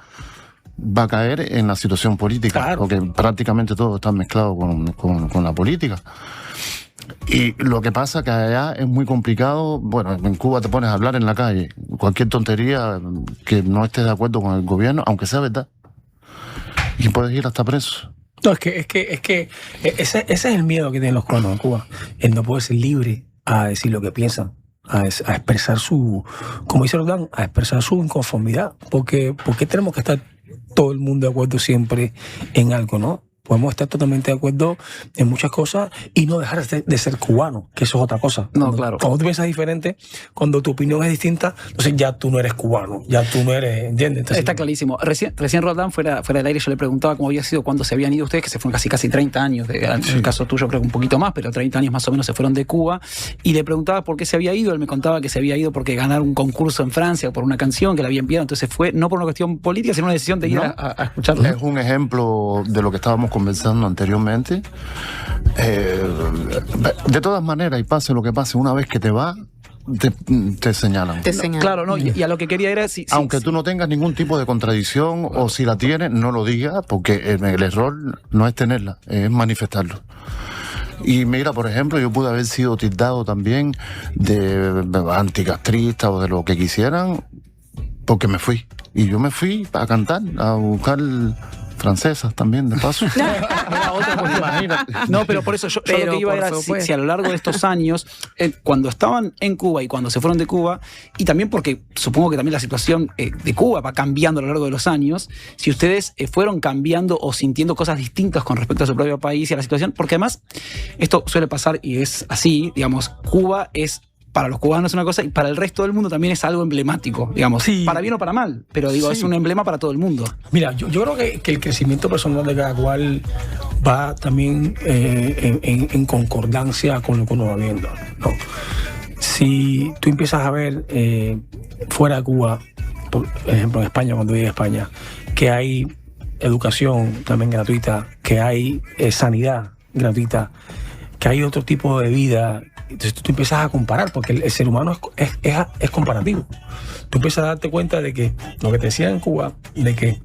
Speaker 11: va a caer en la situación política, claro, porque prácticamente todo está mezclado con la política. Y lo que pasa que allá es muy complicado. Bueno, en Cuba te pones a hablar en la calle, cualquier tontería que no estés de acuerdo con el gobierno, aunque sea verdad, y puedes ir hasta preso.
Speaker 10: No, es que ese es el miedo que tienen los cubanos en Cuba, el no poder ser libre a decir lo que piensan, a expresar su, como dice Roldán, a expresar su inconformidad. Porque tenemos que estar todo el mundo de acuerdo siempre en algo, ¿no? Podemos estar totalmente de acuerdo en muchas cosas y no dejar de ser cubano, que eso es otra cosa.
Speaker 3: No, claro.
Speaker 10: Cuando tú piensas diferente, cuando tu opinión es distinta, entonces ya tú no eres cubano, ya tú no eres, ¿entiendes? Entonces,
Speaker 3: está clarísimo. Recién Roldán, fuera del aire, yo le preguntaba cómo había sido cuando se habían ido ustedes, que se fueron casi 30 años, en el caso tuyo creo que un poquito más, pero 30 años más o menos se fueron de Cuba, y le preguntaba por qué se había ido. Él me contaba que se había ido porque ganaron un concurso en Francia por una canción que le había enviado, entonces fue no por una cuestión política, sino una decisión de ir a escucharlo.
Speaker 11: Es un ejemplo de lo que estábamos conversando anteriormente. De todas maneras, y pase lo que pase, una vez que te vas, te señalan.
Speaker 3: Claro, no, y a lo que quería era...
Speaker 11: Aunque tú no tengas ningún tipo de contradicción, o si la tienes, no lo digas, porque el error no es tenerla, es manifestarlo. Y mira, por ejemplo, yo pude haber sido tildado también de anticastrista o de lo que quisieran, porque me fui. Y yo me fui a cantar, a buscar francesas también, de paso.
Speaker 3: No, pero por eso yo lo que iba era si a lo largo de estos años, cuando estaban en Cuba y cuando se fueron de Cuba, y también porque supongo que también la situación de Cuba va cambiando a lo largo de los años, si ustedes fueron cambiando o sintiendo cosas distintas con respecto a su propio país y a la situación, porque además esto suele pasar y es así, digamos, Cuba es para los cubanos una cosa y para el resto del mundo también es algo emblemático, digamos, para bien o para mal, pero digo, es un emblema para todo el mundo.
Speaker 10: Mira, yo creo que el crecimiento personal de cada cual va también en concordancia con lo que uno va viendo, ¿no? Si tú empiezas a ver fuera de Cuba, por ejemplo en España, cuando llegué a España, que hay educación también gratuita, que hay sanidad gratuita, que hay otro tipo de vida. Entonces tú empiezas a comparar, porque el ser humano es comparativo. Tú empiezas a darte cuenta de que lo que te decían en Cuba, de que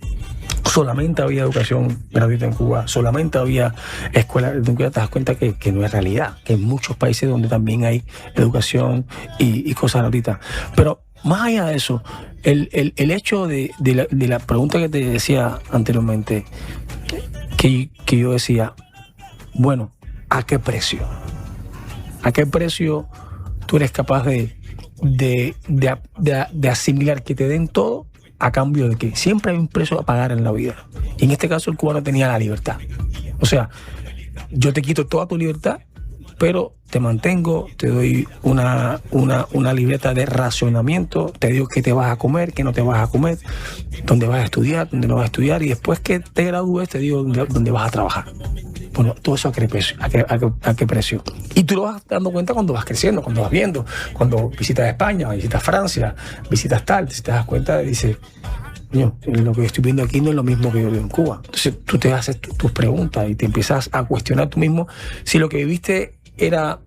Speaker 10: solamente había educación gratuita en Cuba, solamente había escuelas, te das cuenta que no es realidad, que hay muchos países donde también hay educación y cosas gratuitas. Pero más allá de eso, el hecho de la pregunta que te decía anteriormente, que yo decía, bueno, ¿a qué precio? ¿A qué precio tú eres capaz de asimilar que te den todo a cambio de que siempre hay un precio a pagar en la vida? Y en este caso el cubano tenía la libertad. O sea, yo te quito toda tu libertad, pero te mantengo, te doy una libreta de racionamiento, te digo qué te vas a comer, qué no te vas a comer, dónde vas a estudiar, dónde no vas a estudiar, y después que te gradúes te digo dónde vas a trabajar. Bueno, todo eso a qué precio. Y tú lo vas dando cuenta cuando vas creciendo, cuando vas viendo, cuando visitas España, visitas Francia, visitas tal, te das cuenta y dices, lo que yo estoy viendo aquí no es lo mismo que yo veo en Cuba. Entonces tú te haces tus preguntas y te empiezas a cuestionar tú mismo si lo que viviste era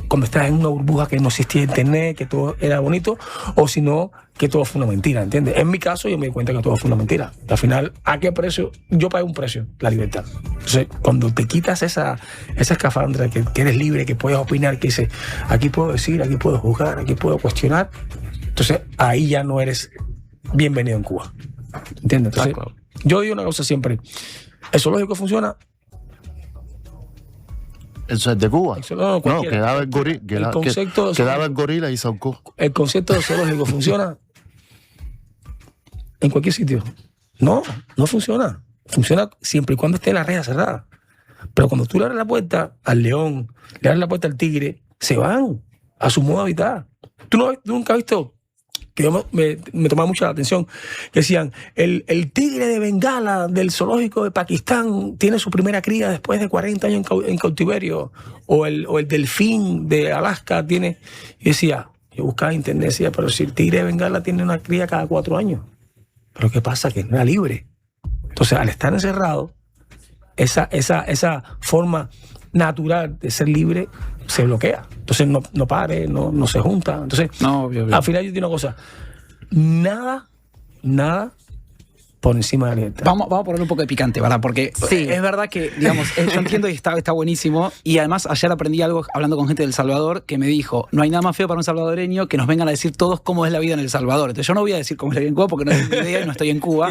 Speaker 10: cuando estás en una burbuja que no existía internet, que todo era bonito, o si no, que todo fue una mentira, ¿entiendes? En mi caso yo me di cuenta que todo fue una mentira. Al final, ¿a qué precio? Yo pagué un precio, la libertad. Entonces, cuando te quitas esa escafandra, que eres libre, que puedes opinar, que dices, aquí puedo decir, aquí puedo juzgar, aquí puedo cuestionar, entonces ahí ya no eres bienvenido en Cuba, ¿entiendes? Entonces, yo digo una cosa siempre, ¿El zoológico funciona?
Speaker 11: ¿Eso es de Cuba?
Speaker 10: No,
Speaker 11: quedaba el gorila. Quedaba el gorila y Saucó.
Speaker 10: ¿El concepto de zoológico funciona en cualquier sitio? No funciona. Funciona siempre y cuando esté la reja cerrada. Pero cuando tú le abres la puerta al león, le abres la puerta al tigre, se van a su modo de habitar. ¿Tú nunca has visto? Que me tomaba mucha la atención, que decían, el tigre de Bengala del zoológico de Pakistán tiene su primera cría después de 40 años en cautiverio, o el delfín de Alaska tiene... Y decía, yo buscaba en internet, decía, pero si el tigre de Bengala tiene una cría cada 4 años, ¿pero qué pasa? Que no era libre. Entonces, al estar encerrado, esa forma natural de ser libre se bloquea. Entonces no pare, no se junta. Entonces, obvio. Al final yo digo una cosa, nada por encima de la libertad.
Speaker 3: Vamos a poner un poco de picante, ¿verdad? Porque es verdad que, digamos, yo entiendo y está buenísimo. Y además ayer aprendí algo hablando con gente del Salvador que me dijo, no hay nada más feo para un salvadoreño que nos vengan a decir todos cómo es la vida en El Salvador. Entonces yo no voy a decir cómo es la vida en Cuba porque no tengo ni idea y no estoy en Cuba.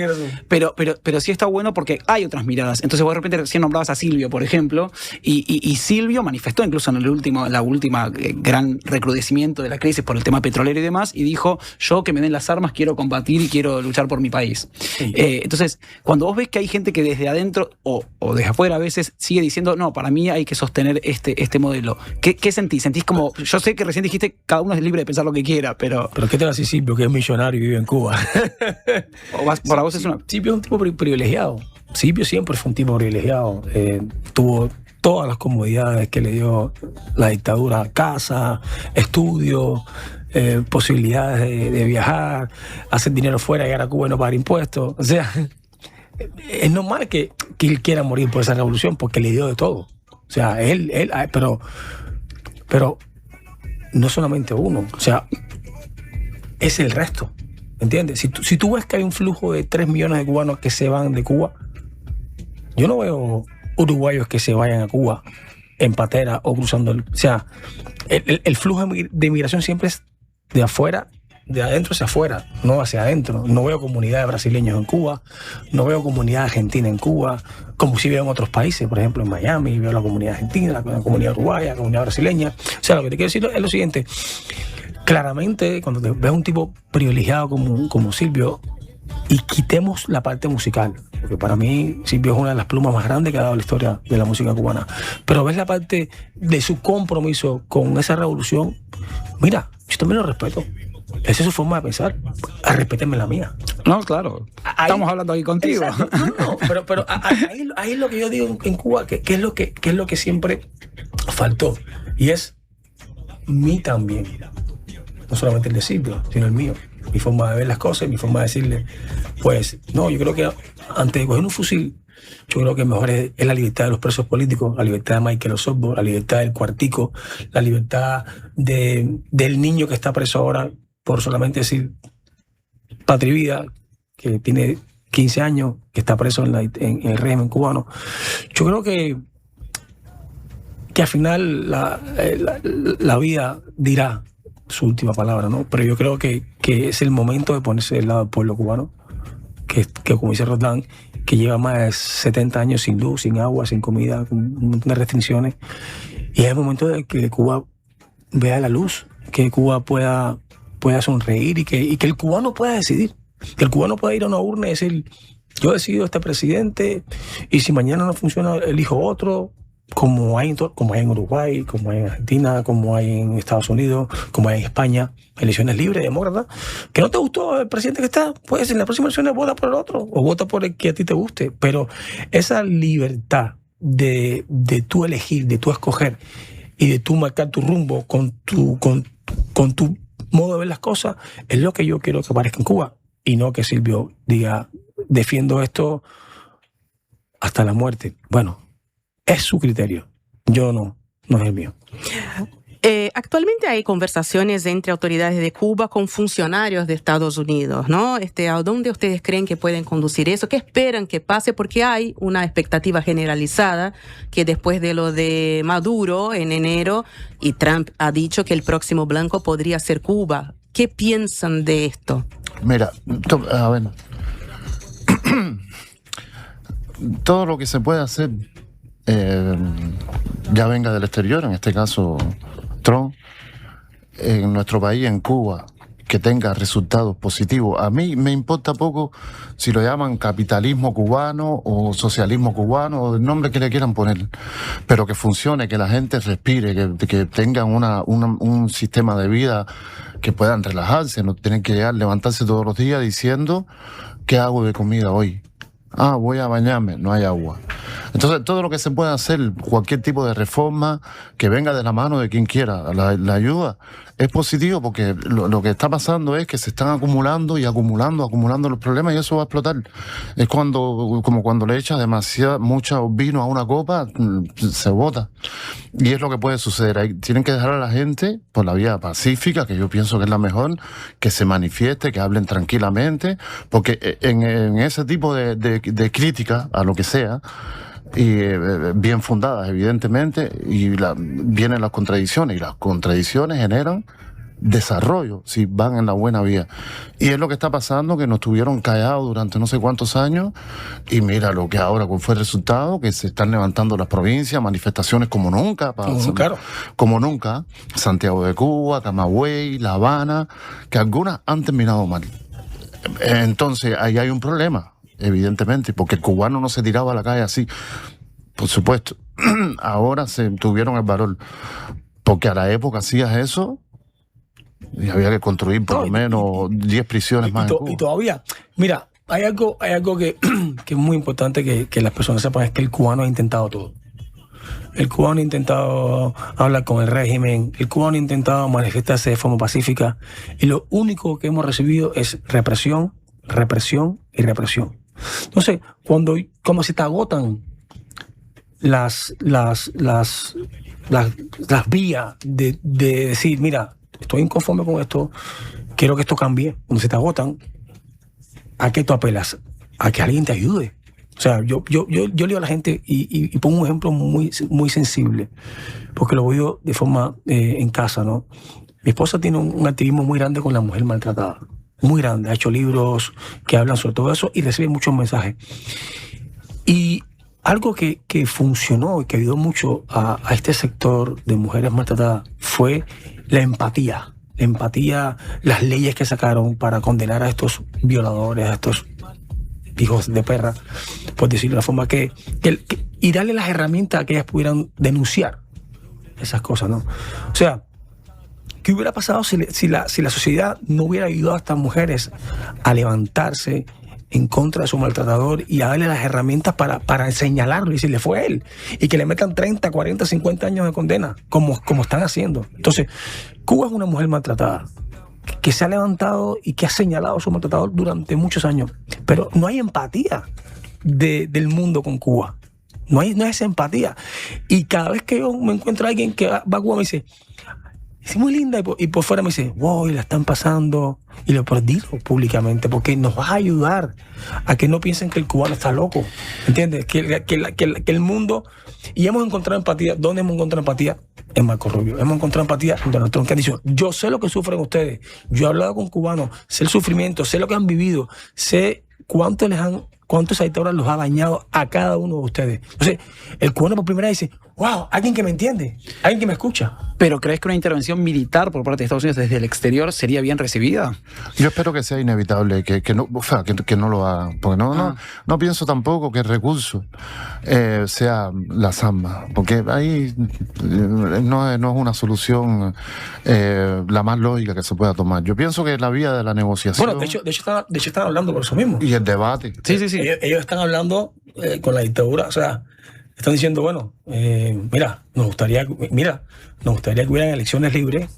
Speaker 3: Pero sí está bueno porque hay otras miradas. Entonces vos de repente recién nombrabas a Silvio, por ejemplo, y Silvio manifestó incluso en la última gran recrudecimiento de la crisis por el tema petrolero y demás, y dijo, yo que me den las armas quiero combatir y quiero luchar por mi país. Sí. Entonces, cuando vos ves que hay gente que desde adentro o desde afuera a veces sigue diciendo, no, para mí hay que sostener este modelo, ¿qué sentís? ¿Sentís como, yo sé que recién dijiste, cada uno es libre de pensar lo que quiera, pero...
Speaker 10: ¿Pero qué te va a decir Silvio, que es millonario y vive en Cuba?
Speaker 3: Para vos es una...
Speaker 10: Silvio es un tipo privilegiado. Silvio siempre fue un tipo privilegiado. Tuvo todas las comodidades que le dio la dictadura, casa, estudio, posibilidades de viajar, hacer dinero fuera, llegar a Cuba y no pagar impuestos. O sea, es normal que él quiera morir por esa revolución porque le dio de todo. O sea, pero no solamente uno, o sea, es el resto. ¿Entiendes? Si tú ves que hay un flujo de 3 millones de cubanos que se van de Cuba, yo no veo uruguayos que se vayan a Cuba en patera o cruzando o sea, el flujo de migración siempre es de afuera, de adentro hacia afuera, no hacia adentro. No veo comunidades brasileños en Cuba, no veo comunidad argentina en Cuba, como si veo en otros países, por ejemplo en Miami, veo la comunidad argentina, la comunidad uruguaya, la comunidad brasileña. O sea, lo que te quiero decir es lo siguiente. Claramente, cuando te ves un tipo privilegiado como Silvio, y quitemos la parte musical, porque para mí Silvio es una de las plumas más grandes que ha dado la historia de la música cubana, pero ves la parte de su compromiso con esa revolución, mira, yo también lo respeto. Esa es su forma de pensar. Respétenme la mía.
Speaker 3: No, claro. Estamos hablando aquí contigo.
Speaker 10: No, pero ahí es lo que yo digo en Cuba, que es lo que siempre faltó. Y es mí también. No solamente el de Silvio, sino el mío. Mi forma de ver las cosas, mi forma de decirle, pues, no, yo creo que antes de coger un fusil, yo creo que mejor es la libertad de los presos políticos, la libertad de Michael Osorbo, la libertad del Cuartico, la libertad del niño que está preso ahora por solamente decir Patria y Vida, que tiene 15 años, que está preso en el régimen cubano. Yo creo que al final la vida dirá su última palabra, ¿no? Pero yo creo que es el momento de ponerse del lado del pueblo cubano, que como dice Roldán, que lleva más de 70 años sin luz, sin agua, sin comida, con un montón de restricciones. Y es el momento de que Cuba vea la luz, que Cuba pueda sonreír y que el cubano pueda decidir. Que el cubano pueda ir a una urna y decir, yo decido este presidente y si mañana no funciona, elijo otro, como hay en Uruguay, como hay en Argentina, como hay en Estados Unidos, como hay en España, elecciones libres, demócratas. Que no te gustó el presidente que está, pues en las próximas elecciones vota por el otro o vota por el que a ti te guste. Pero esa libertad de tú elegir, de tú escoger y de tú marcar tu rumbo con tu modo de ver las cosas, es lo que yo quiero que aparezca en Cuba. Y no que Silvio diga, defiendo esto hasta la muerte. Bueno, es su criterio. Yo no es el mío.
Speaker 2: Actualmente hay conversaciones entre autoridades de Cuba con funcionarios de Estados Unidos, ¿no? ¿A dónde ustedes creen que pueden conducir eso? ¿Qué esperan que pase? Porque hay una expectativa generalizada que después de lo de Maduro en enero y Trump ha dicho que el próximo blanco podría ser Cuba. ¿Qué piensan de esto?
Speaker 11: Mira, a ver. todo lo que se puede hacer, ya venga del exterior, en este caso Trump, en nuestro país, en Cuba, que tenga resultados positivos. A mí me importa poco si lo llaman capitalismo cubano o socialismo cubano o el nombre que le quieran poner, pero que funcione, que la gente respire, que tengan un sistema de vida, que puedan relajarse, no tienen que levantarse todos los días diciendo ¿qué hago de comida hoy? Voy a bañarme, no hay agua. Entonces, todo lo que se pueda hacer, cualquier tipo de reforma que venga de la mano de quien quiera, la ayuda, es positivo, porque lo que está pasando es que se están acumulando los problemas, y eso va a explotar. Es como cuando le echas mucho vino a una copa, se bota. Y es lo que puede suceder. Tienen que dejar a la gente por la vía pacífica, que yo pienso que es la mejor, que se manifieste, que hablen tranquilamente, porque en ese tipo de crítica a lo que sea, y bien fundadas evidentemente, y vienen las contradicciones, y las contradicciones generan desarrollo si van en la buena vía. Y es lo que está pasando, que nos tuvieron callados durante no sé cuántos años, y mira lo que ahora, cuál fue el resultado, que se están levantando las provincias, manifestaciones como nunca, como nunca, Santiago de Cuba, Camagüey, La Habana, que algunas han terminado mal. Entonces ahí hay un problema, evidentemente, porque el cubano no se tiraba a la calle así, por supuesto. Ahora se tuvieron el valor, porque a la época hacías eso y había que construir por lo menos 10 prisiones más en Cuba.
Speaker 10: Y todavía, mira, hay algo que es muy importante que las personas sepan, es que el cubano ha intentado todo. El cubano ha intentado hablar con el régimen, el cubano ha intentado manifestarse de forma pacífica, y lo único que hemos recibido es represión, represión y represión. Entonces, cuando se te agotan las vías de decir, mira, estoy inconforme con esto, quiero que esto cambie, cuando se te agotan, ¿a qué tú apelas? A que alguien te ayude. O sea, yo leo a la gente y pongo un ejemplo muy, muy sensible, porque lo veo de forma en casa, ¿no? Mi esposa tiene un activismo muy grande con la mujer maltratada. Muy grande, ha hecho libros que hablan sobre todo eso y recibe muchos mensajes. Y algo que funcionó y que ayudó mucho a este sector de mujeres maltratadas fue la empatía. La empatía, las leyes que sacaron para condenar a estos violadores, a estos hijos de perra, por decirlo de una forma, y darle las herramientas a que ellas pudieran denunciar esas cosas, ¿no? O sea, ¿qué hubiera pasado si la sociedad no hubiera ayudado a estas mujeres a levantarse en contra de su maltratador y a darle las herramientas para señalarlo y decirle fue él? Y que le metan 30, 40, 50 años de condena, como están haciendo. Entonces, Cuba es una mujer maltratada, que se ha levantado y que ha señalado a su maltratador durante muchos años. Pero no hay empatía del mundo con Cuba. No hay esa empatía. Y cada vez que yo me encuentro a alguien que va a Cuba, me dice, es muy linda, y por fuera me dice, wow, y la están pasando, y lo dilo públicamente, porque nos va a ayudar a que no piensen que el cubano está loco, ¿entiendes? Que el mundo, y hemos encontrado empatía. ¿Dónde hemos encontrado empatía? En Marco Rubio. Hemos encontrado empatía en Donald Trump, que han dicho, yo sé lo que sufren ustedes, yo he hablado con cubanos, sé el sufrimiento, sé lo que han vivido, sé cuántas dictaduras los ha dañado a cada uno de ustedes. Entonces, el cubano por primera vez dice, wow, alguien que me entiende, alguien que me escucha.
Speaker 3: ¿Pero crees que una intervención militar por parte de Estados Unidos desde el exterior sería bien recibida?
Speaker 11: Yo espero que sea inevitable, que no lo hagan, porque no pienso tampoco que el recurso sea la zamba, porque ahí no es una solución la más lógica que se pueda tomar. Yo pienso que la vía de la negociación...
Speaker 10: Bueno, de hecho están hablando por eso mismo.
Speaker 11: Y el debate.
Speaker 3: Sí.
Speaker 10: Ellos están hablando con la dictadura, o sea, están diciendo, bueno, mira, nos gustaría que hubieran elecciones libres,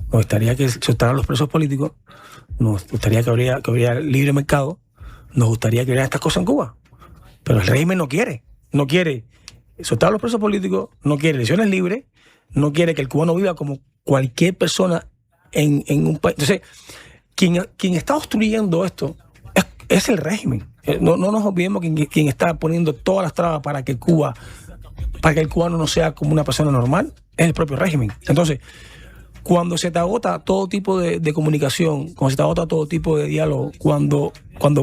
Speaker 10: nos gustaría que soltaran los presos políticos, nos gustaría que hubiera libre mercado, nos gustaría que hubiera estas cosas en Cuba. Pero el régimen no quiere soltar a los presos políticos, no quiere elecciones libres, no quiere que el cubano viva como cualquier persona en un país. Entonces, quien está obstruyendo esto es el régimen. No nos olvidemos que quien está poniendo todas las trabas para que el cubano no sea como una persona normal es el propio régimen. Entonces, cuando se te agota todo tipo de comunicación, cuando se te agota todo tipo de diálogo, cuando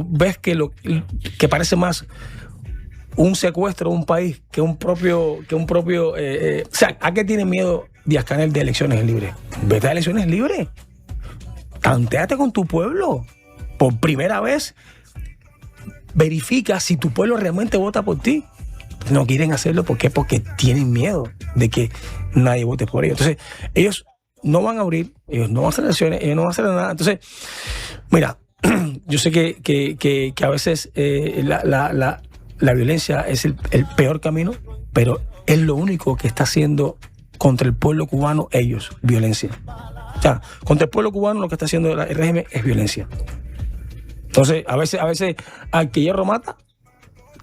Speaker 10: ves que parece más un secuestro de un país que un propio o sea, ¿a qué tiene miedo Díaz-Canel de elecciones libres? Vete a elecciones libres. Tantéate con tu pueblo. Por primera vez, verifica si tu pueblo realmente vota por ti. No quieren hacerlo, ¿por qué? Porque tienen miedo de que nadie vote por ellos. Entonces, ellos no van a abrir, ellos no van a hacer elecciones, ellos no van a hacer nada. Entonces, mira, yo sé que a veces la violencia es el peor camino, pero es lo único que está haciendo contra el pueblo cubano ellos, violencia. O sea, contra el pueblo cubano lo que está haciendo el régimen es violencia. Entonces, a veces al que hierro mata,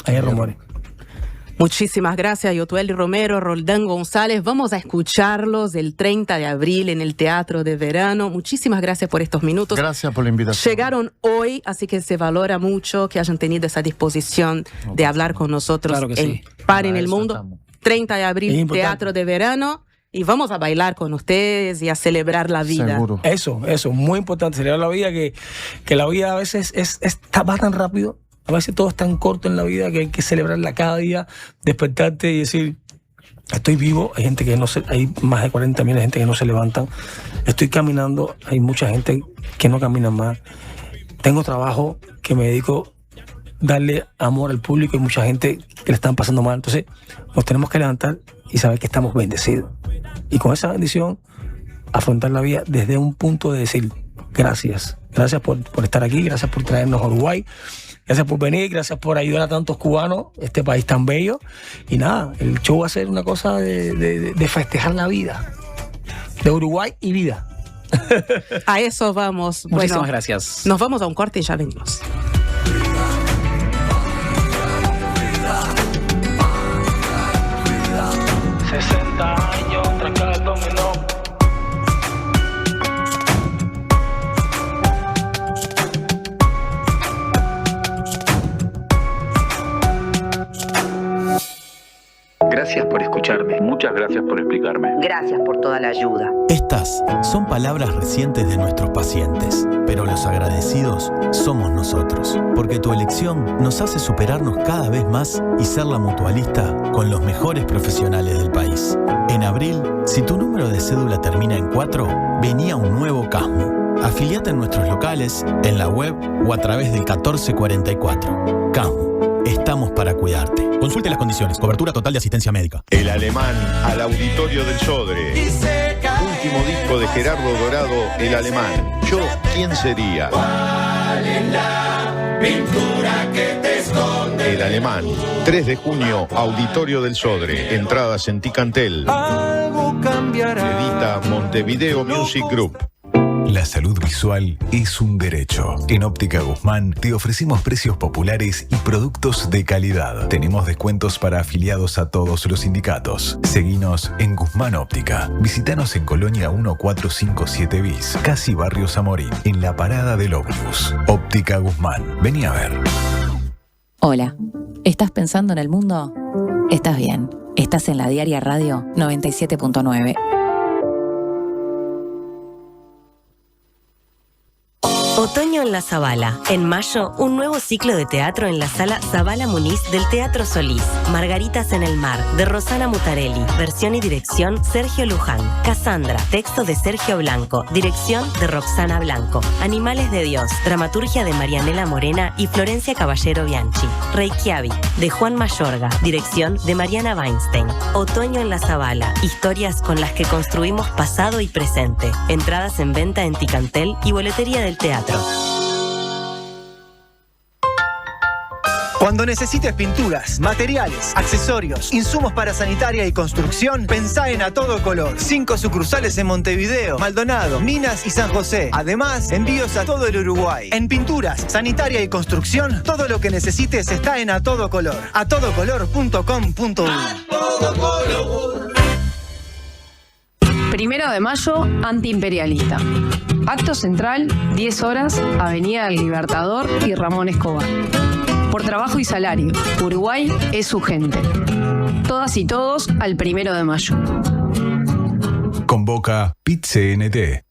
Speaker 10: a hierro muere.
Speaker 2: Muchísimas gracias, Yotuel Romero, Roldán González. Vamos a escucharlos el 30 de abril en el Teatro de Verano. Muchísimas gracias por estos minutos.
Speaker 11: Gracias por la invitación.
Speaker 2: Llegaron hoy, así que se valora mucho que hayan tenido esa disposición de hablar con nosotros
Speaker 3: Claro que sí.
Speaker 2: Par en el Mundo.
Speaker 11: Estamos.
Speaker 2: 30 de abril, Teatro de Verano. Y vamos a bailar con ustedes y a celebrar la vida.
Speaker 11: Seguro.
Speaker 10: Eso, muy importante, celebrar la vida, que la vida a veces va tan rápido. A veces todo es tan corto en la vida que hay que celebrarla cada día, despertarte y decir, estoy vivo. Hay gente que no se, hay más de 40 millones de gente que no se levantan. Estoy caminando, hay mucha gente que no camina más. Tengo trabajo que me dedico a darle amor al público y mucha gente que le están pasando mal. Entonces, nos tenemos que levantar y saber que estamos bendecidos. Y con esa bendición, afrontar la vida desde un punto de decir, gracias. Gracias por estar aquí, gracias por traernos a Uruguay. Gracias por venir, gracias por ayudar a tantos cubanos, este país tan bello. Y nada, el show va a ser una cosa de festejar la vida. De Uruguay y vida.
Speaker 2: A eso vamos.
Speaker 3: Muchísimas gracias.
Speaker 2: Nos vamos a un corte y ya venimos.
Speaker 10: 60 años, tranca el dominó.
Speaker 20: Gracias por escucharme. Muchas gracias por explicarme.
Speaker 14: Gracias por toda la ayuda.
Speaker 21: Estas son palabras recientes de nuestros pacientes, pero los agradecidos somos nosotros, porque tu elección nos hace superarnos cada vez más y ser la mutualista con los mejores profesionales del país. En abril, si tu número de cédula termina en 4, vení a un nuevo CASMU. Afiliate en nuestros locales, en la web o a través del 1444. CASMU, estamos para cuidarte. Consulte las condiciones. Cobertura total de asistencia médica.
Speaker 22: El Alemán al Auditorio del Sodre. Último disco de Gerardo Dorado, El Alemán. Yo, ¿quién sería?
Speaker 9: ¿Cuál es la pintura que te esconde?
Speaker 22: El Alemán. 3 de junio, Auditorio del Sodre. Entradas en Ticantel.
Speaker 9: Algo cambiará.
Speaker 22: Edita Montevideo Music Group.
Speaker 8: La salud visual es un derecho. En Óptica Guzmán te ofrecemos precios populares y productos de calidad. Tenemos descuentos para afiliados a todos los sindicatos. Seguinos en Guzmán Óptica. Visítanos en Colonia 1457 bis, casi Barrio Zamorín, en la parada del ómnibus. Óptica Guzmán. Vení a ver.
Speaker 1: Hola, ¿estás pensando en el mundo? Estás bien. Estás en la Diaria Radio 97.9.
Speaker 7: Otoño en la Zabala. En mayo, un nuevo ciclo de teatro en la sala Zabala Muniz del Teatro Solís. Margaritas en el mar, de Rosana Mutarelli. Versión y dirección, Sergio Luján. Cassandra, texto de Sergio Blanco. Dirección de Roxana Blanco. Animales de Dios, dramaturgia de Marianela Morena y Florencia Caballero Bianchi. Reykjavik, de Juan Mayorga. Dirección de Mariana Weinstein. Otoño en la Zabala. Historias con las que construimos pasado y presente. Entradas en venta en Ticantel y boletería del teatro.
Speaker 23: Cuando necesites pinturas, materiales, accesorios, insumos para sanitaria y construcción, pensá en A Todo Color. 5 sucursales en Montevideo, Maldonado, Minas y San José. Además, envíos a todo el Uruguay. En pinturas, sanitaria y construcción, todo lo que necesites está en A Todo Color. atodocolor.com.uy.
Speaker 24: 1 de mayo, antiimperialista. Acto central, 10 horas, Avenida del Libertador y Ramón Escobar. Por trabajo y salario, Uruguay es su gente. Todas y todos al 1 de mayo.
Speaker 8: Convoca PIT-CNT.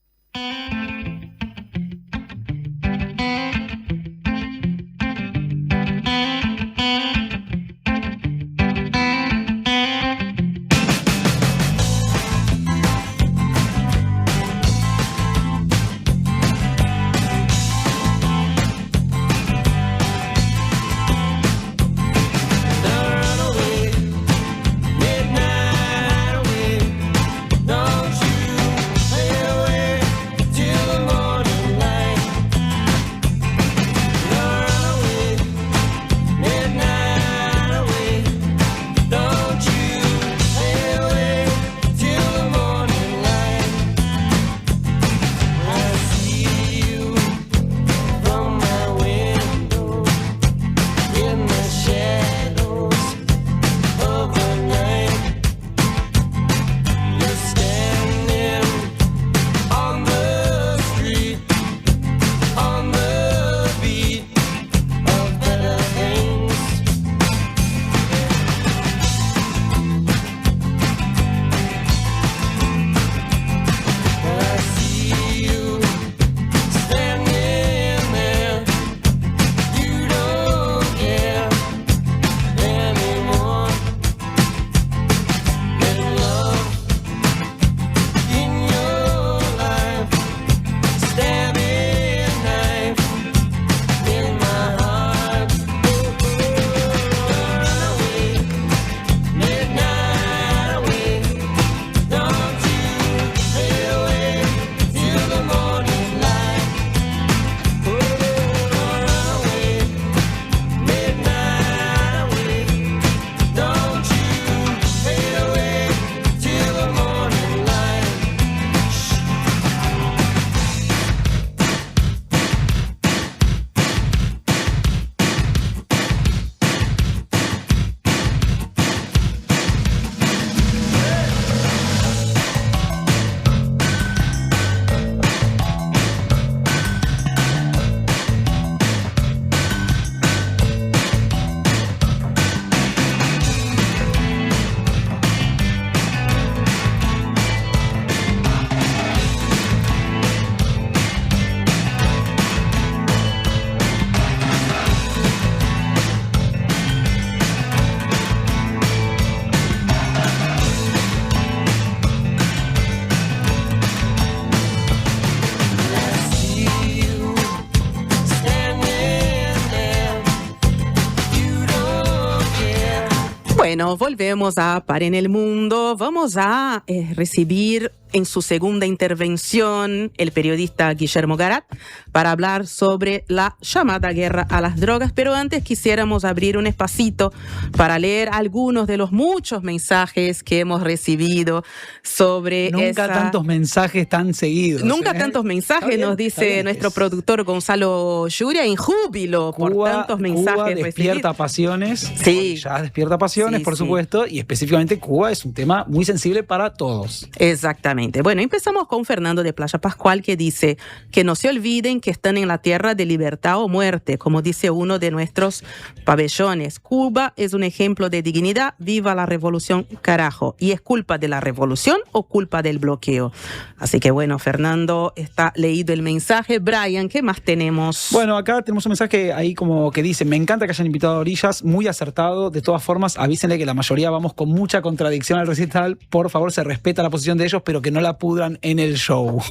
Speaker 2: Bueno, volvemos a Par en el Mundo. Vamos a recibir en su segunda intervención el periodista Guillermo Garat para hablar sobre la llamada guerra a las drogas, pero antes quisiéramos abrir un espacito para leer algunos de los muchos mensajes que hemos recibido sobre
Speaker 3: Nunca tantos mensajes tan seguidos.
Speaker 2: Nunca tantos mensajes,
Speaker 3: bien,
Speaker 2: nos dice nuestro productor Gonzalo Yuria, en júbilo por tantos mensajes
Speaker 3: Cuba despierta
Speaker 2: recibidos.
Speaker 3: pasiones.
Speaker 2: Sí.
Speaker 3: Ya despierta pasiones,
Speaker 2: Sí,
Speaker 3: por
Speaker 2: sí.
Speaker 3: supuesto, y específicamente Cuba es un tema muy sensible para todos.
Speaker 2: Exactamente. Bueno, empezamos con Fernando de Playa Pascual, que dice que no se olviden que están en la tierra de libertad o muerte, como dice uno de nuestros pabellones. Cuba es un ejemplo de dignidad. Viva la revolución, carajo. ¿Y es culpa de la revolución o culpa del bloqueo? Así que bueno, Fernando, está leído el mensaje. Brian, ¿qué más tenemos?
Speaker 3: Bueno, acá tenemos un mensaje ahí como que dice: me encanta que hayan invitado a Orillas, muy acertado. De todas formas, avísenle que la mayoría vamos con mucha contradicción al recital. Por favor, se respeta la posición de ellos, pero que no la pudran en el show.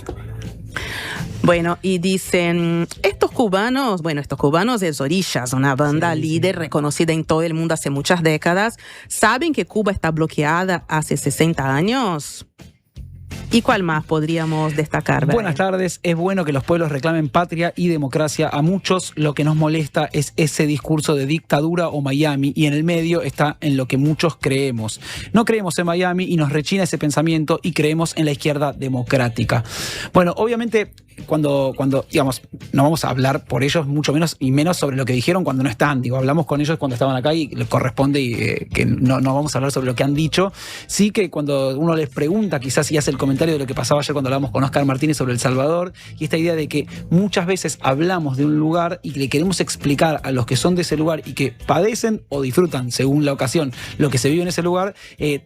Speaker 2: Bueno, y dicen, estos cubanos es Orillas, una banda líder reconocida en todo el mundo hace muchas décadas. ¿Saben que Cuba está bloqueada hace 60 años? ¿Y cuál más podríamos destacar?
Speaker 3: Buenas tardes. Es bueno que los pueblos reclamen patria y democracia. A muchos lo que nos molesta es ese discurso de dictadura o Miami, y en el medio está en lo que muchos creemos. No creemos en Miami y nos rechina ese pensamiento, y creemos en la izquierda democrática. Bueno, obviamente cuando digamos, no vamos a hablar por ellos mucho menos y menos sobre lo que dijeron cuando no están. Digo, hablamos con ellos cuando estaban acá y les corresponde que no vamos a hablar sobre lo que han dicho. Sí que cuando uno les pregunta, quizás, y hace el comentario de lo que pasaba ayer cuando hablamos con Oscar Martínez sobre El Salvador, y esta idea de que muchas veces hablamos de un lugar y que le queremos explicar a los que son de ese lugar y que padecen o disfrutan, según la ocasión, lo que se vive en ese lugar,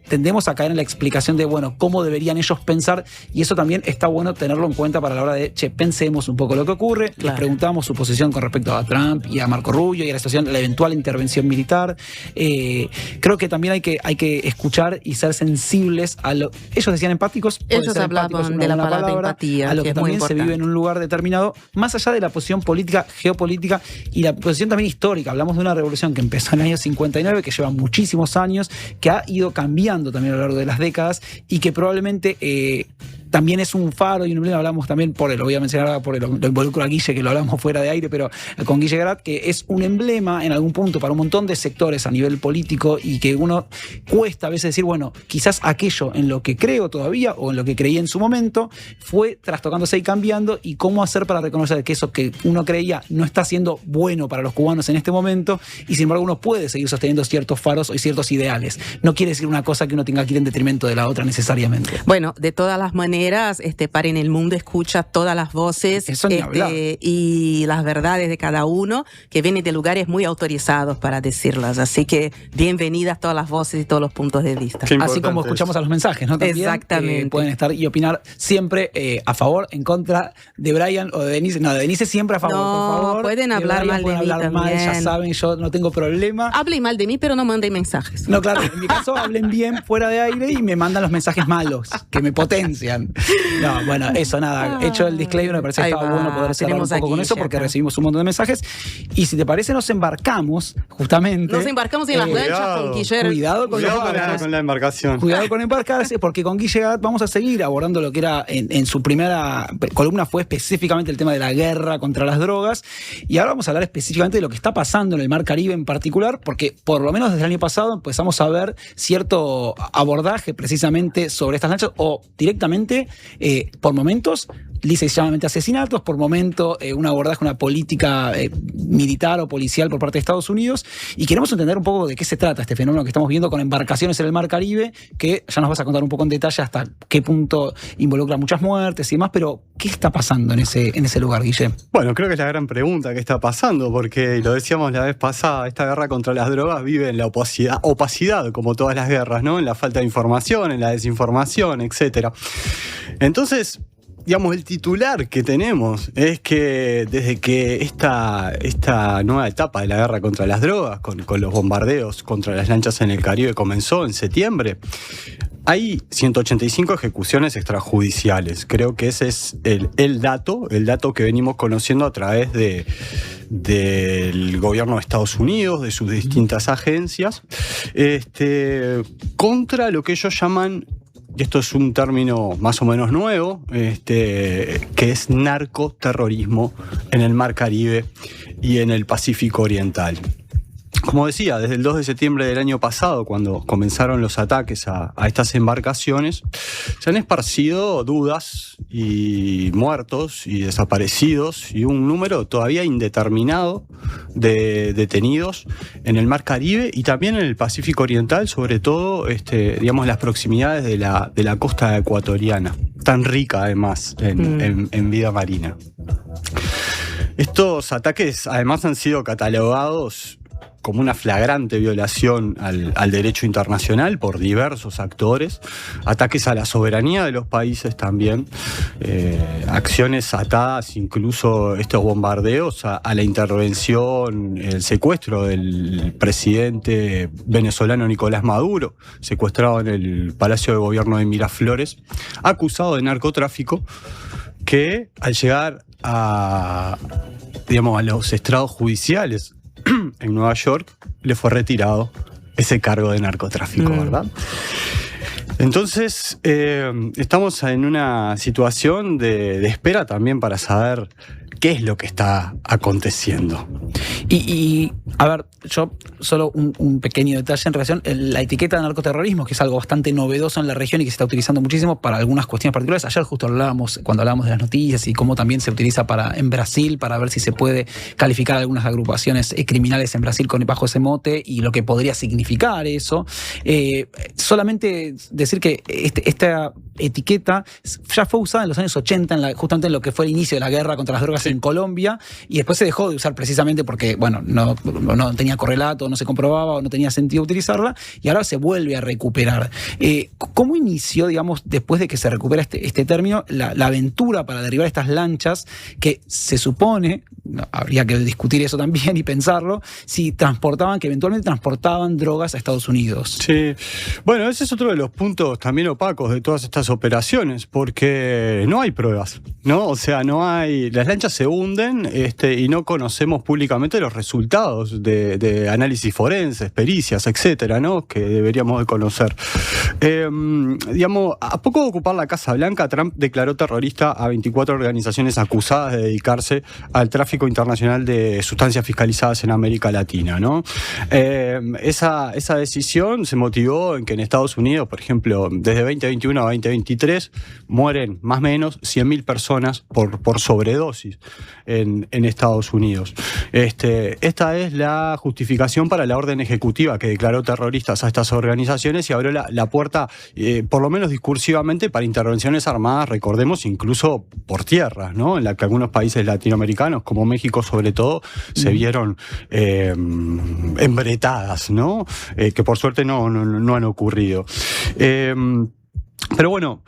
Speaker 3: tendemos a caer en la explicación de, bueno, cómo deberían ellos pensar, y eso también está bueno tenerlo en cuenta para la hora de, pensemos un poco lo que ocurre. Les preguntamos su posición con respecto a Trump y a Marco Rubio y a la situación, la eventual intervención militar. Creo que también hay que escuchar y ser sensibles a lo... Ellos decían empáticos.
Speaker 2: Ellos hablaban de la palabra empatía,
Speaker 3: a lo que también se vive en un lugar determinado, más allá de la posición política, geopolítica y la posición también histórica. Hablamos de una revolución que empezó en el año 59, que lleva muchísimos años, que ha ido cambiando también a lo largo de las décadas, y que probablemente también es un faro y un emblema. Hablamos también lo voy a mencionar ahora lo involucro a Guille, que lo hablamos fuera de aire, pero con Guille Garat, que es un emblema en algún punto para un montón de sectores a nivel político, y que uno cuesta a veces decir, bueno, quizás aquello en lo que creo todavía o en lo que creía en su momento fue trastocándose y cambiando, y cómo hacer para reconocer que eso que uno creía no está siendo bueno para los cubanos en este momento, y sin embargo uno puede seguir sosteniendo ciertos faros y ciertos ideales. No quiere decir una cosa que uno tenga que ir en detrimento de la otra necesariamente.
Speaker 2: Bueno, de todas las maneras, Par en el Mundo escucha todas las voces y las verdades de cada uno, que vienen de lugares muy autorizados para decirlas. Así que bienvenidas todas las voces y todos los puntos de vista.
Speaker 3: Así como escuchamos a los mensajes, ¿no? También,
Speaker 2: exactamente.
Speaker 3: Pueden estar y opinar siempre a favor, en contra de Brian o de Denise. No, de Denise siempre a favor,
Speaker 2: no,
Speaker 3: por favor.
Speaker 2: Pueden hablar mal de mí también.
Speaker 3: Ya saben, yo no tengo problema.
Speaker 2: Hablen mal de mí, pero no manden mensajes.
Speaker 3: No, claro, en mi caso hablen bien fuera de aire y me mandan los mensajes malos, que me potencian. No, bueno, eso, nada. Hecho el disclaimer, me parece que estaba bueno poder cerrar un poco con eso, porque recibimos un montón de mensajes. Y si te parece, nos embarcamos, justamente.
Speaker 2: Nos embarcamos en las lanchas con Guillermo.
Speaker 3: Cuidado con
Speaker 4: la embarcación.
Speaker 3: Cuidado con embarcarse, porque con Guille Garat vamos a seguir abordando lo que era en su primera columna, fue específicamente el tema de la guerra contra las drogas. Y ahora vamos a hablar específicamente de lo que está pasando en el Mar Caribe en particular, porque por lo menos desde el año pasado empezamos a ver cierto abordaje precisamente sobre estas lanchas, o directamente por momentos licenciadamente asesinatos, por momento un abordaje, una política militar o policial por parte de Estados Unidos, y queremos entender un poco de qué se trata este fenómeno que estamos viendo con embarcaciones en el Mar Caribe, que ya nos vas a contar un poco en detalle hasta qué punto involucra muchas muertes y demás, pero ¿qué está pasando en ese lugar, Guille?
Speaker 4: Bueno, creo que es la gran pregunta que está pasando, porque lo decíamos la vez pasada, esta guerra contra las drogas vive en la opacidad, como todas las guerras, ¿no? En la falta de información, en la desinformación, etcétera. Entonces, digamos, el titular que tenemos es que desde que esta nueva etapa de la guerra contra las drogas, con los bombardeos contra las lanchas en el Caribe, comenzó en septiembre, hay 185 ejecuciones extrajudiciales. Creo que ese es el dato que venimos conociendo a través de del gobierno de Estados Unidos, de sus distintas agencias, contra lo que ellos llaman, y esto es un término más o menos nuevo, que es narcoterrorismo en el Mar Caribe y en el Pacífico Oriental. Como decía, desde el 2 de septiembre del año pasado, cuando comenzaron los ataques a estas embarcaciones, se han esparcido dudas y muertos y desaparecidos y un número todavía indeterminado de detenidos en el Mar Caribe y también en el Pacífico Oriental, sobre todo digamos, las proximidades de la costa ecuatoriana, tan rica además en vida marina. Estos ataques además han sido catalogados como una flagrante violación al derecho internacional por diversos actores, ataques a la soberanía de los países también, acciones atadas, incluso estos bombardeos, a la intervención, el secuestro del presidente venezolano Nicolás Maduro, secuestrado en el Palacio de Gobierno de Miraflores, acusado de narcotráfico, que al llegar a los estrados judiciales en Nueva York, le fue retirado ese cargo de narcotráfico, ¿verdad? Entonces, estamos en una situación de espera también para saber qué es lo que está aconteciendo.
Speaker 3: Y a ver, yo solo un pequeño detalle en relación a la etiqueta de narcoterrorismo, que es algo bastante novedoso en la región y que se está utilizando muchísimo para algunas cuestiones particulares. Ayer justo cuando hablábamos de las noticias y cómo también se utiliza en Brasil para ver si se puede calificar algunas agrupaciones criminales en Brasil bajo ese mote y lo que podría significar eso. Solamente decir que esta etiqueta ya fue usada en los años 80, justamente en lo que fue el inicio de la guerra contra las drogas en Colombia, y después se dejó de usar precisamente porque, bueno, no tenía correlato, no se comprobaba o no tenía sentido utilizarla, y ahora se vuelve a recuperar. ¿Cómo inició, digamos, después de que se recupera este término, la aventura para derribar estas lanchas que se supone, habría que discutir eso también y pensarlo, si que eventualmente transportaban drogas a Estados Unidos?
Speaker 4: Sí, bueno, ese es otro de los puntos también opacos de todas estas operaciones, porque no hay pruebas, ¿no? O sea, las lanchas se hunden y no conocemos públicamente los resultados de análisis forenses, pericias, etcétera, ¿no? Que deberíamos de conocer. Digamos, a poco de ocupar la Casa Blanca, Trump declaró terrorista a 24 organizaciones acusadas de dedicarse al tráfico internacional de sustancias fiscalizadas en América Latina, ¿no? Esa decisión se motivó en que en Estados Unidos, por ejemplo, desde 2021 a 2023, mueren más o menos 100.000 personas por sobredosis en Estados Unidos. Esta es la justificación para la orden ejecutiva que declaró terroristas a estas organizaciones y abrió la puerta, por lo menos discursivamente, para intervenciones armadas, recordemos, incluso por tierra, ¿no? En la que algunos países latinoamericanos, como México sobre todo, se vieron embretadas, ¿no? Que por suerte no han ocurrido. Pero bueno,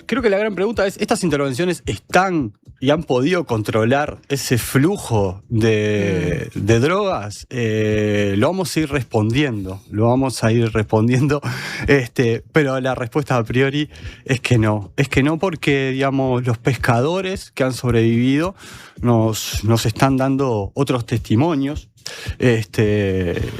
Speaker 4: creo que la gran pregunta es, ¿estas intervenciones están y han podido controlar ese flujo de drogas? Lo vamos a ir respondiendo, pero la respuesta a priori es que no porque, digamos, los pescadores que han sobrevivido nos están dando otros testimonios.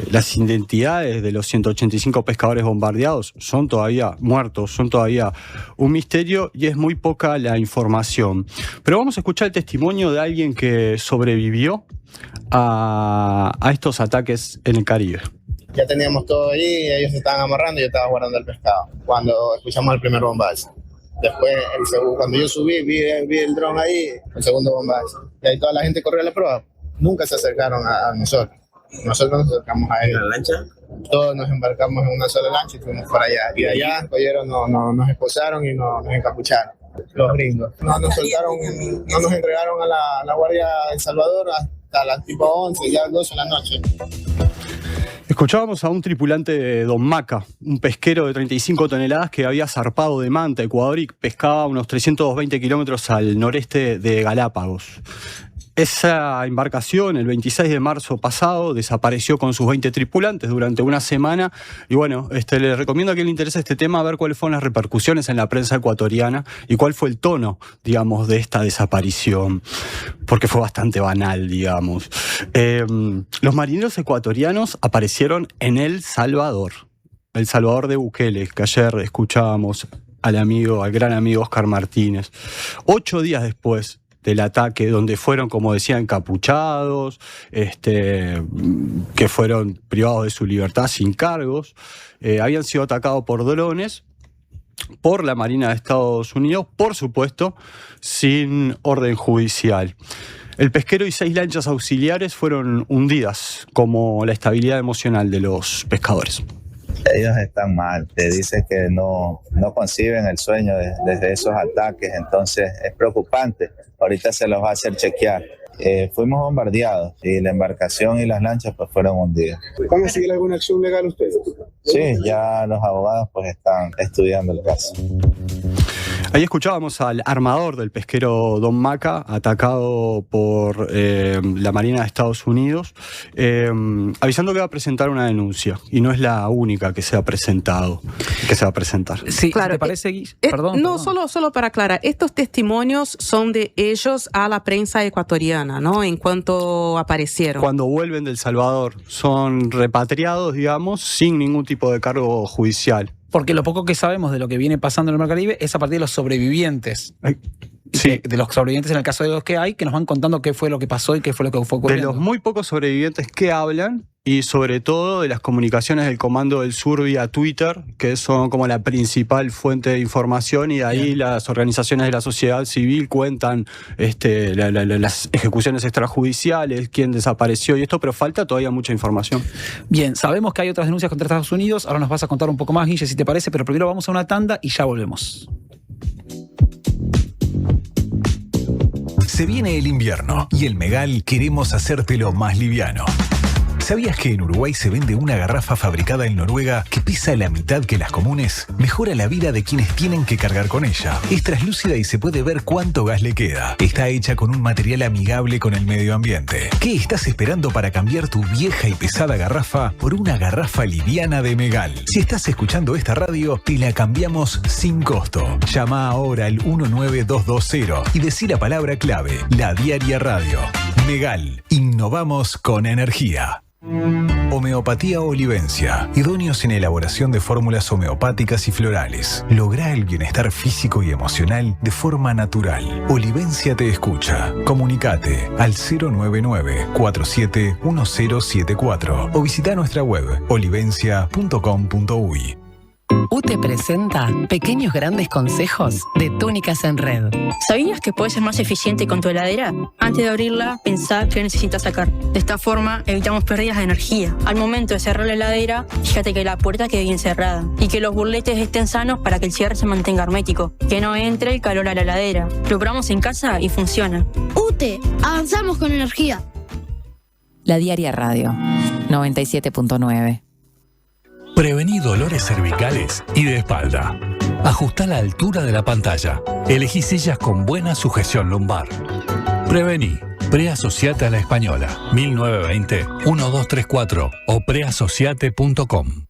Speaker 4: Las identidades de los 185 pescadores bombardeados son todavía muertos, son todavía un misterio y es muy poca la información. Pero vamos a escuchar el testimonio de alguien que sobrevivió a estos ataques en el Caribe.
Speaker 5: Ya teníamos todo ahí, ellos se estaban amarrando y yo estaba guardando el pescado cuando escuchamos el primer bombazo. Después, cuando yo subí, vi el dron ahí, el segundo bombazo. Y ahí toda la gente corrió a la prueba. Nunca se acercaron a nosotros. Nosotros nos acercamos a ellos. ¿En la lancha? Todos nos embarcamos en una sola lancha y fuimos para allá. Y de allá, colleros, nos esposaron y nos encapucharon. Los gringos. No nos soltaron, no nos entregaron a la Guardia de El Salvador hasta las tipo 11, ya 12 de la noche.
Speaker 4: Escuchábamos a un tripulante de Don Maca, un pesquero de 35 toneladas que había zarpado de Manta, Ecuador, y pescaba unos 320 kilómetros al noreste de Galápagos. Esa embarcación, el 26 de marzo pasado, desapareció con sus 20 tripulantes durante una semana. Y bueno, le recomiendo a quien le interese este tema ver cuáles fueron las repercusiones en la prensa ecuatoriana y cuál fue el tono, digamos, de esta desaparición, porque fue bastante banal, digamos. Los marineros ecuatorianos aparecieron en El Salvador de Bukele, que ayer escuchábamos al gran amigo Oscar Martínez. 8 días después del ataque, donde fueron, como decía, encapuchados, que fueron privados de su libertad sin cargos, habían sido atacados por drones por la Marina de Estados Unidos, por supuesto, sin orden judicial. El pesquero y 6 lanchas auxiliares fueron hundidas, como la estabilidad emocional de los pescadores.
Speaker 6: Ellos están mal, te dice que no conciben el sueño desde esos ataques, entonces es preocupante. Ahorita se los va a hacer chequear. Fuimos bombardeados y la embarcación y las lanchas pues fueron hundidas.
Speaker 13: ¿Van a seguir alguna acción legal ustedes?
Speaker 6: Sí, ya los abogados pues están estudiando el caso.
Speaker 4: Ahí escuchábamos al armador del pesquero Don Maca, atacado por la Marina de Estados Unidos, avisando que va a presentar una denuncia, y no es la única que se ha presentado, que se va a presentar.
Speaker 3: Sí,
Speaker 2: claro,
Speaker 3: ¿te parece, Guis?
Speaker 2: Perdón. Solo para aclarar, estos testimonios son de ellos a la prensa ecuatoriana, ¿no? En cuanto aparecieron.
Speaker 4: Cuando vuelven de El Salvador, son repatriados, digamos, sin ningún tipo de cargo judicial.
Speaker 3: Porque lo poco que sabemos de lo que viene pasando en el Mar Caribe es a partir de los sobrevivientes. Sí. De los sobrevivientes en el caso de los que hay, que nos van contando qué fue lo que pasó y qué fue lo que fue ocurriendo.
Speaker 4: De los muy pocos sobrevivientes que hablan, y sobre todo de las comunicaciones del Comando del Sur vía Twitter, que son como la principal fuente de información, y de ahí las organizaciones de la sociedad civil cuentan las ejecuciones extrajudiciales, quién desapareció y esto, pero falta todavía mucha información.
Speaker 3: Bien, sabemos que hay otras denuncias contra Estados Unidos, ahora nos vas a contar un poco más, Guille, si te parece, pero primero vamos a una tanda y ya volvemos.
Speaker 8: Se viene el invierno y el Megal queremos hacértelo más liviano. ¿Sabías que en Uruguay se vende una garrafa fabricada en Noruega que pesa la mitad que las comunes? Mejora la vida de quienes tienen que cargar con ella. Es translúcida y se puede ver cuánto gas le queda. Está hecha con un material amigable con el medio ambiente. ¿Qué estás esperando para cambiar tu vieja y pesada garrafa por una garrafa liviana de Megal? Si estás escuchando esta radio, te la cambiamos sin costo. Llama ahora al 19220 y decí la palabra clave, La Diaria Radio. Megal, innovamos con energía. Homeopatía Olivencia, idóneos en elaboración de fórmulas homeopáticas y florales. Lográ el bienestar físico y emocional de forma natural. Olivencia te escucha. Comunicate al 099-471074 o visita nuestra web olivencia.com.uy.
Speaker 15: UTE presenta Pequeños Grandes Consejos de Túnicas en Red.
Speaker 16: ¿Sabías que puedes ser más eficiente con tu heladera? Antes de abrirla, pensá qué necesitas sacar. De esta forma, evitamos pérdidas de energía. Al momento de cerrar la heladera, fíjate que la puerta quede bien cerrada y que los burletes estén sanos para que el cierre se mantenga hermético. Que no entre el calor a la heladera. Lo probamos en casa y funciona.
Speaker 25: UTE, avanzamos con energía.
Speaker 1: La Diaria Radio, 97.9.
Speaker 12: Prevení dolores cervicales y de espalda. Ajustá la altura de la pantalla. Elegí sillas con buena sujeción lumbar. Prevení. Preasociate a la Española. 1920-1234 o preasociate.com.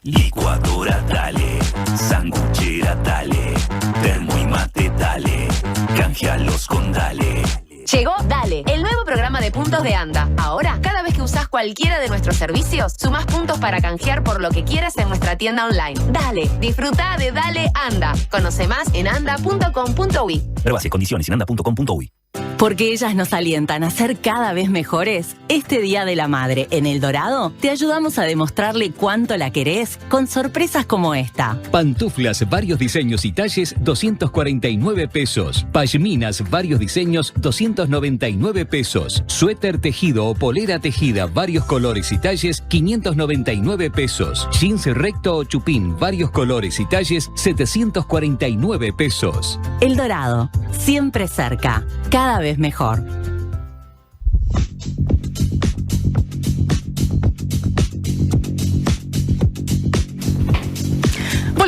Speaker 26: Licuadora dale, sanguchera dale, termo y mate dale, canjealos con dale.
Speaker 27: Llegó Dale, el nuevo programa de puntos de Anda. Ahora, cada vez que usás cualquiera de nuestros servicios, sumás puntos para canjear por lo que quieras en nuestra tienda online. Dale, disfruta de Dale Anda. Conoce más en anda.com.uy.
Speaker 26: Pruebas y condiciones en anda.com.uy.
Speaker 18: Porque ellas nos alientan a ser cada vez mejores, este Día de la Madre en El Dorado te ayudamos a demostrarle cuánto la querés con sorpresas como esta.
Speaker 19: Pantuflas, varios diseños y talles, 249 pesos. Pashminas, varios diseños, 299 pesos. Suéter tejido o polera tejida, varios colores y talles, 599 pesos. Jeans recto o chupín, varios colores y talles, 749 pesos.
Speaker 18: El Dorado, siempre cerca, cada vez mejor.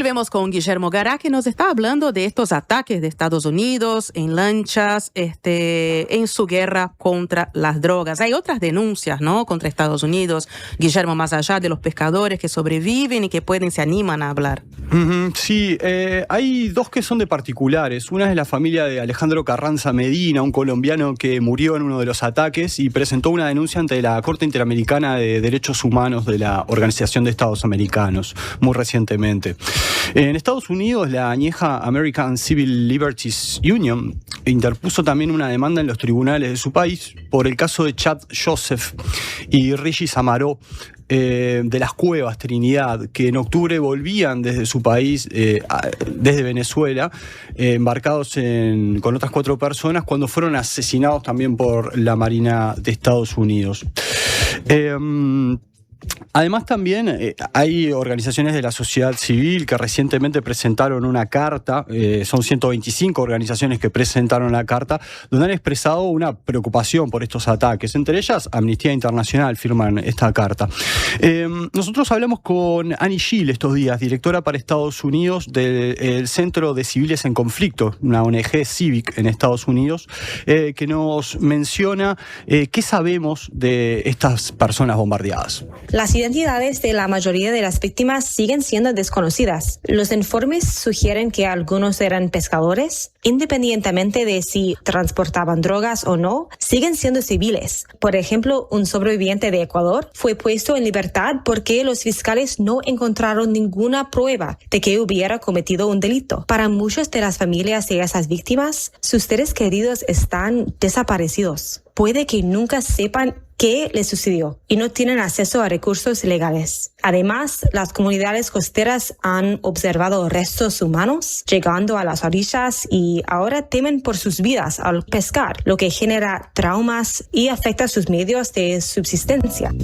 Speaker 2: Volvemos con Guillermo Gará, que nos está hablando de estos ataques de Estados Unidos en lanchas, en su guerra contra las drogas. Hay otras denuncias, ¿no?, contra Estados Unidos, Guillermo, más allá de los pescadores que sobreviven y que se animan a hablar.
Speaker 4: Sí, hay dos que son de particulares. Una es la familia de Alejandro Carranza Medina, un colombiano que murió en uno de los ataques y presentó una denuncia ante la Corte Interamericana de Derechos Humanos de la Organización de Estados Americanos, muy recientemente. En Estados Unidos, la añeja American Civil Liberties Union interpuso también una demanda en los tribunales de su país por el caso de Chad Joseph y Richie Samaró, de las Cuevas Trinidad, que en octubre volvían desde su país, desde Venezuela, embarcados con otras 4 personas, cuando fueron asesinados también por la Marina de Estados Unidos. Además también hay organizaciones de la sociedad civil que recientemente presentaron una carta, son 125 organizaciones que presentaron la carta, donde han expresado una preocupación por estos ataques. Entre ellas, Amnistía Internacional firman esta carta. Nosotros hablamos con Annie Gill estos días, directora para Estados Unidos del Centro de Civiles en Conflicto, una ONG Civic en Estados Unidos, que nos menciona qué sabemos de estas personas bombardeadas.
Speaker 9: Las identidades de la mayoría de las víctimas siguen siendo desconocidas. Los informes sugieren que algunos eran pescadores, independientemente de si transportaban drogas o no, siguen siendo civiles. Por ejemplo, un sobreviviente de Ecuador fue puesto en libertad porque los fiscales no encontraron ninguna prueba de que hubiera cometido un delito. Para muchas de las familias de esas víctimas, sus seres queridos están desaparecidos. Puede que nunca sepan qué les sucedió y no tienen acceso a recursos legales. Además, las comunidades costeras han observado restos humanos llegando a las orillas y ahora temen por sus vidas al pescar, lo que genera traumas y afecta sus medios de subsistencia.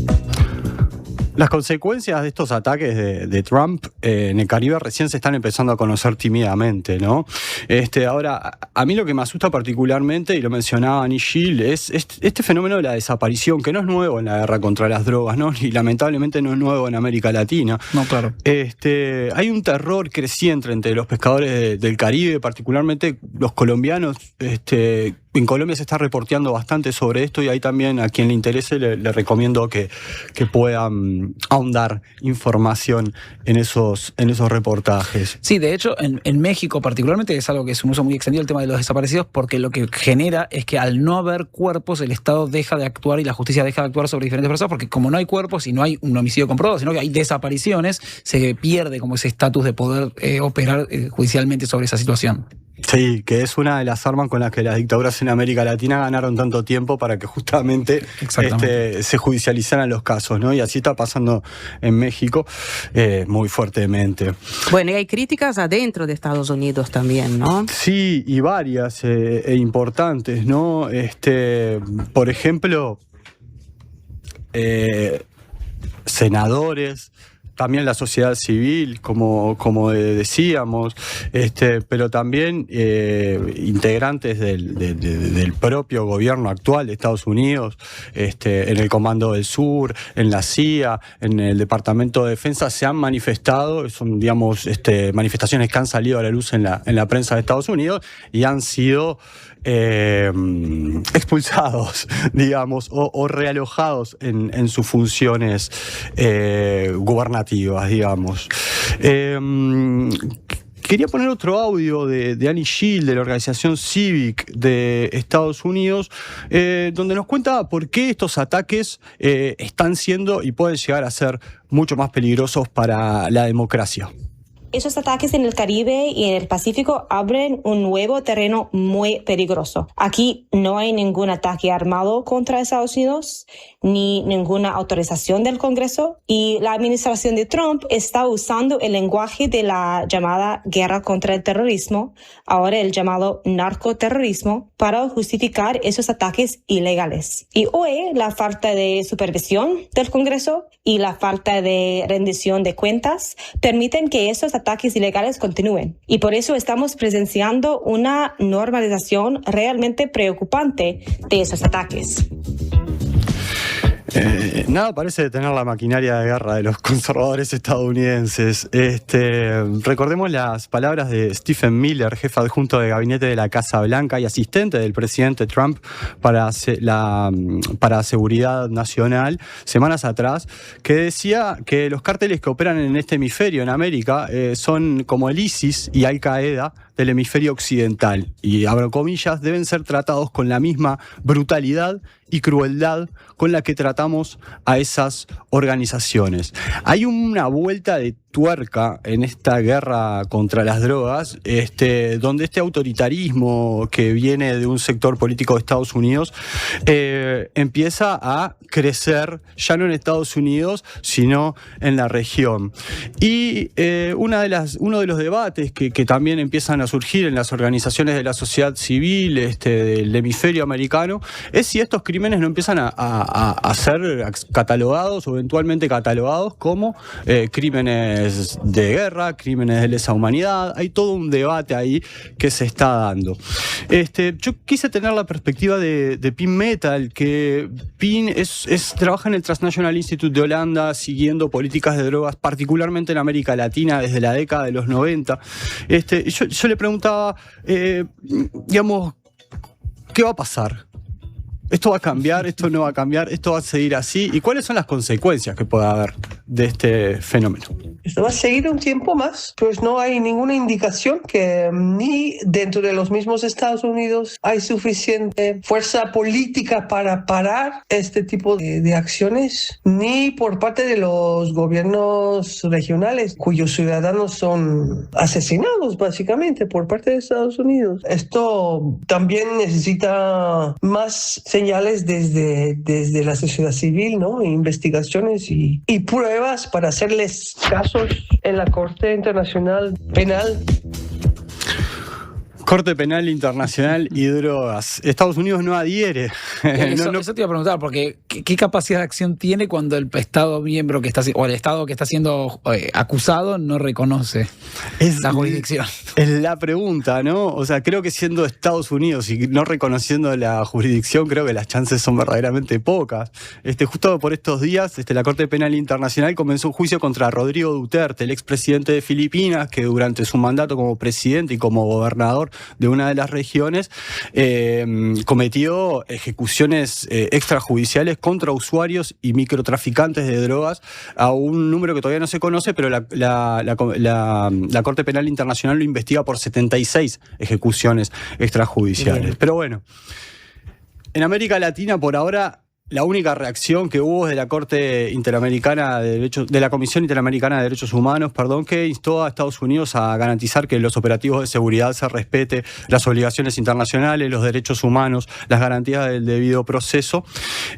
Speaker 4: Las consecuencias de estos ataques de Trump en el Caribe recién se están empezando a conocer tímidamente, ¿no? Ahora, a mí lo que me asusta particularmente, y lo mencionaba Annie Gill, es este fenómeno de la desaparición, que no es nuevo en la guerra contra las drogas, ¿no? Y lamentablemente no es nuevo en América Latina.
Speaker 3: No, claro.
Speaker 4: Hay un terror creciente entre los pescadores del Caribe, particularmente los colombianos. En Colombia se está reporteando bastante sobre esto y ahí también a quien le interese le recomiendo que puedan ahondar información en esos reportajes.
Speaker 3: Sí, de hecho, en México particularmente es algo que es un uso muy extendido el tema de los desaparecidos, porque lo que genera es que al no haber cuerpos el Estado deja de actuar y la justicia deja de actuar sobre diferentes personas, porque como no hay cuerpos y no hay un homicidio comprobado, sino que hay desapariciones, se pierde como ese estatus de poder operar judicialmente sobre esa situación.
Speaker 4: Sí, que es una de las armas con las que las dictaduras en América Latina ganaron tanto tiempo para que justamente se judicializaran los casos, ¿no? Y así está pasando en México muy fuertemente.
Speaker 2: Bueno, y hay críticas adentro de Estados Unidos también, ¿no?
Speaker 4: Sí, y varias importantes, ¿no? Por ejemplo, senadores, también la sociedad civil, como decíamos, pero también integrantes del propio gobierno actual de Estados Unidos, en el Comando del Sur, en la CIA, en el Departamento de Defensa, se han manifestado, son, digamos, manifestaciones que han salido a la luz en la prensa de Estados Unidos y han sido expulsados, digamos, o realojados en sus funciones gubernativas, digamos. Quería poner otro audio de Annie Gill, de la organización Civic de Estados Unidos, donde nos cuenta por qué estos ataques están siendo y pueden llegar a ser mucho más peligrosos para la democracia.
Speaker 9: Esos ataques en el Caribe y en el Pacífico abren un nuevo terreno muy peligroso. Aquí no hay ningún ataque armado contra Estados Unidos, ni ninguna autorización del Congreso, y la administración de Trump está usando el lenguaje de la llamada guerra contra el terrorismo, ahora el llamado narcoterrorismo, para justificar esos ataques ilegales. Y hoy la falta de supervisión del Congreso y la falta de rendición de cuentas permiten que esos ataques ilegales continúen. Y por eso estamos presenciando una normalización realmente preocupante de esos ataques.
Speaker 4: Nada parece detener la maquinaria de guerra de los conservadores estadounidenses. Recordemos las palabras de Stephen Miller, jefe adjunto de gabinete de la Casa Blanca y asistente del presidente Trump para seguridad nacional, semanas atrás, que decía que los cárteles que operan en este hemisferio, en América, son como el ISIS y Al-Qaeda del hemisferio occidental. Y, abro comillas, deben ser tratados con la misma brutalidad y crueldad con la que tratamos a esas organizaciones. Hay una vuelta de tuerca en esta guerra contra las drogas, donde este autoritarismo que viene de un sector político de Estados Unidos empieza a crecer, ya no en Estados Unidos, sino en la región. Y uno de los debates que también empiezan a surgir en las organizaciones de la sociedad civil del hemisferio americano es si estos crímenes no empiezan a ser catalogados o eventualmente catalogados como crímenes de guerra, crímenes de lesa humanidad. Hay todo un debate ahí que se está dando. Yo quise tener la perspectiva de Pim Metal, que Pim trabaja en el Transnational Institute de Holanda siguiendo políticas de drogas, particularmente en América Latina desde la década de los 90. Yo le preguntaba, digamos, ¿qué va a pasar? ¿Esto va a cambiar? ¿Esto no va a cambiar? ¿Esto va a seguir así? ¿Y cuáles son las consecuencias que pueda haber de este fenómeno?
Speaker 10: Esto va a seguir un tiempo más, pues no hay ninguna indicación que ni dentro de los mismos Estados Unidos hay suficiente fuerza política para parar este tipo de acciones, ni por parte de los gobiernos regionales cuyos ciudadanos son asesinados básicamente por parte de Estados Unidos. Esto también necesita más señales desde la sociedad civil, ¿no? Investigaciones y pruebas para hacerles casos en la Corte Internacional Penal.
Speaker 4: Corte Penal Internacional y drogas. Estados Unidos no adhiere.
Speaker 3: Eso te iba a preguntar, porque ¿qué capacidad de acción tiene cuando el Estado miembro que está, o el Estado que está siendo acusado no reconoce la jurisdicción?
Speaker 4: Es la pregunta, ¿no? O sea, creo que siendo Estados Unidos y no reconociendo la jurisdicción, creo que las chances son verdaderamente pocas. Justo por estos días, la Corte Penal Internacional comenzó un juicio contra Rodrigo Duterte, el expresidente de Filipinas, que durante su mandato como presidente y como gobernador de una de las regiones, cometió ejecuciones extrajudiciales contra usuarios y microtraficantes de drogas a un número que todavía no se conoce, pero la Corte Penal Internacional lo investiga por 76 ejecuciones extrajudiciales. Bien. Pero bueno, en América Latina por ahora la única reacción que hubo es de la Corte Interamericana de Derechos, de la Comisión Interamericana de Derechos Humanos, que instó a Estados Unidos a garantizar que en los operativos de seguridad se respete las obligaciones internacionales, los derechos humanos, las garantías del debido proceso.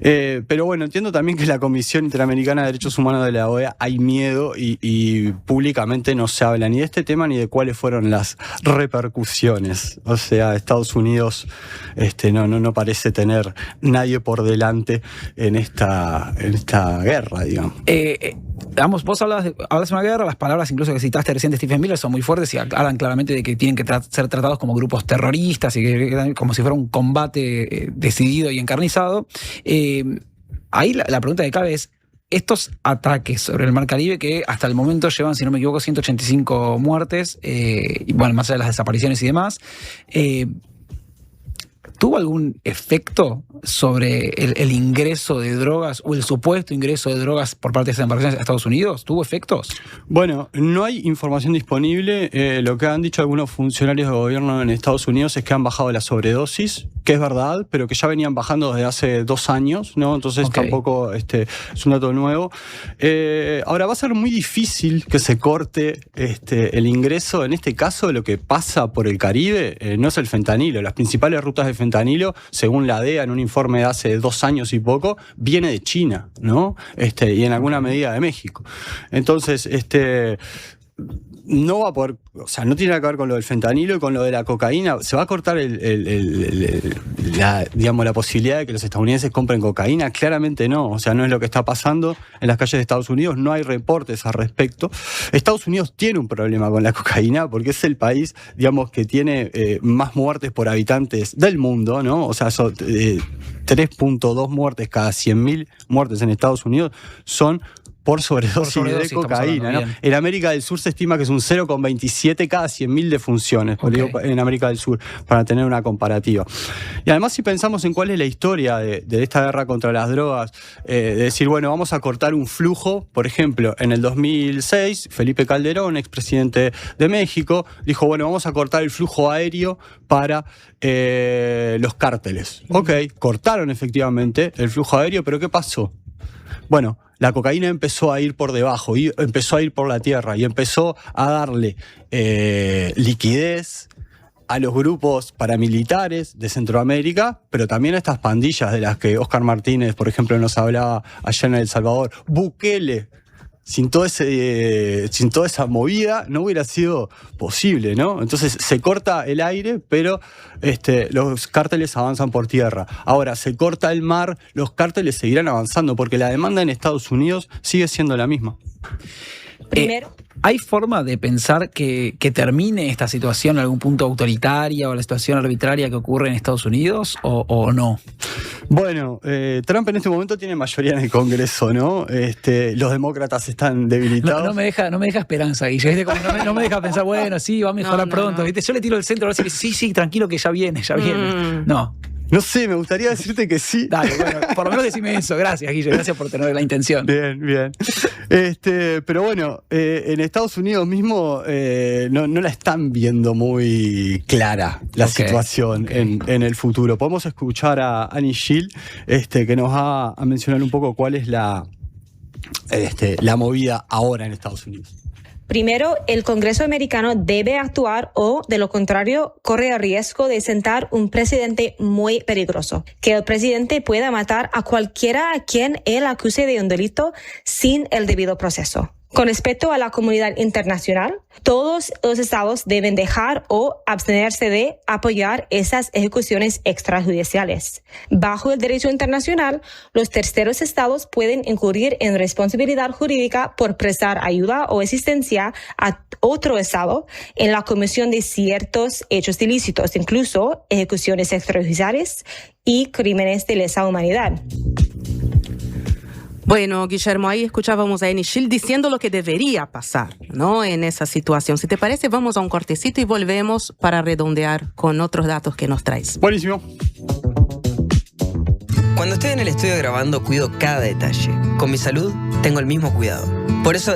Speaker 4: Pero bueno, entiendo también que en la Comisión Interamericana de Derechos Humanos de la OEA hay miedo y públicamente no se habla ni de este tema ni de cuáles fueron las repercusiones. O sea, Estados Unidos no parece tener nadie por delante en esta guerra, digamos.
Speaker 3: Vos hablas de una guerra, las palabras incluso que citaste recién de Stephen Miller son muy fuertes y hablan claramente de que tienen que ser tratados como grupos terroristas y que como si fuera un combate decidido y encarnizado. Ahí la pregunta que cabe es, estos ataques sobre el Mar Caribe que hasta el momento llevan, si no me equivoco, 185 muertes, y bueno, más allá de las desapariciones y demás, ¿tuvo algún efecto sobre el ingreso de drogas o el supuesto ingreso de drogas por parte de esas embarcaciones a Estados Unidos? ¿Tuvo efectos?
Speaker 4: Bueno, no hay información disponible. Lo que han dicho algunos funcionarios de gobierno en Estados Unidos es que han bajado la sobredosis, que es verdad, pero que ya venían bajando desde hace 2 años, ¿no? Entonces tampoco es un dato nuevo. Ahora, va a ser muy difícil que se corte el ingreso. En este caso, lo que pasa por el Caribe no es el fentanilo. Las principales rutas de fentanilo, según la DEA, en un informe de hace 2 años y poco, viene de China, ¿no? Y en alguna medida de México. Entonces, no va a poder, o sea, no tiene nada que ver con lo del fentanilo y con lo de la cocaína. ¿Se va a cortar la posibilidad de que los estadounidenses compren cocaína? Claramente no. O sea, no es lo que está pasando en las calles de Estados Unidos. No hay reportes al respecto. Estados Unidos tiene un problema con la cocaína porque es el país, digamos, que tiene más muertes por habitantes del mundo, ¿no? O sea, 3.2 muertes cada 100.000 muertes en Estados Unidos son por sobredosis de cocaína, ¿no? En América del Sur se estima que es un 0,27 cada 100.000 defunciones, en América del Sur, para tener una comparativa. Y además, si pensamos en cuál es la historia de esta guerra contra las drogas, de decir, bueno, vamos a cortar un flujo, por ejemplo, en el 2006, Felipe Calderón, expresidente de México, dijo, bueno, vamos a cortar el flujo aéreo para los cárteles. Ok, cortaron efectivamente el flujo aéreo, pero ¿qué pasó? Bueno, la cocaína empezó a ir por debajo, y empezó a ir por la tierra y empezó a darle liquidez a los grupos paramilitares de Centroamérica, pero también a estas pandillas de las que Oscar Martínez, por ejemplo, nos hablaba allá en El Salvador. Bukele, sin toda esa movida, no hubiera sido posible, ¿no? Entonces se corta el aire, pero los cárteles avanzan por tierra. Ahora, se corta el mar, los cárteles seguirán avanzando, porque la demanda en Estados Unidos sigue siendo la misma.
Speaker 9: Primero,
Speaker 3: ¿hay forma de pensar que termine esta situación en algún punto autoritaria o la situación arbitraria que ocurre en Estados Unidos o no?
Speaker 4: Bueno, Trump en este momento tiene mayoría en el Congreso, ¿no? Los demócratas están debilitados.
Speaker 3: No me deja esperanza, Guille. No me deja pensar, bueno, sí, va a mejorar pronto. ¿Viste? Yo le tiro el centro a ver si sí, tranquilo que ya viene. No.
Speaker 4: No sé, me gustaría decirte que sí.
Speaker 3: Dale, bueno, por lo menos decime eso. Gracias, Guille, gracias por tener la intención.
Speaker 4: Bien. Pero bueno, en Estados Unidos mismo no la están viendo muy clara la situación en el futuro. Podemos escuchar a Annie Schill, que nos va a mencionar un poco cuál es la movida ahora en Estados Unidos.
Speaker 9: Primero, el Congreso americano debe actuar o, de lo contrario, corre el riesgo de sentar un presidente muy peligroso. Que el presidente pueda matar a cualquiera a quien él acuse de un delito sin el debido proceso. Con respecto a la comunidad internacional, todos los estados deben dejar o abstenerse de apoyar esas ejecuciones extrajudiciales. Bajo el derecho internacional, los terceros estados pueden incurrir en responsabilidad jurídica por prestar ayuda o asistencia a otro estado en la comisión de ciertos hechos ilícitos, incluso ejecuciones extrajudiciales y crímenes de lesa humanidad.
Speaker 2: Bueno, Guillermo, ahí escuchábamos a Annie Schill diciendo lo que debería pasar, ¿no? En esa situación. Si te parece, vamos a un cortecito y volvemos para redondear con otros datos que nos traes.
Speaker 4: Buenísimo.
Speaker 7: Cuando estoy en el estudio grabando, cuido cada detalle. Con mi salud, tengo el mismo cuidado. Por eso,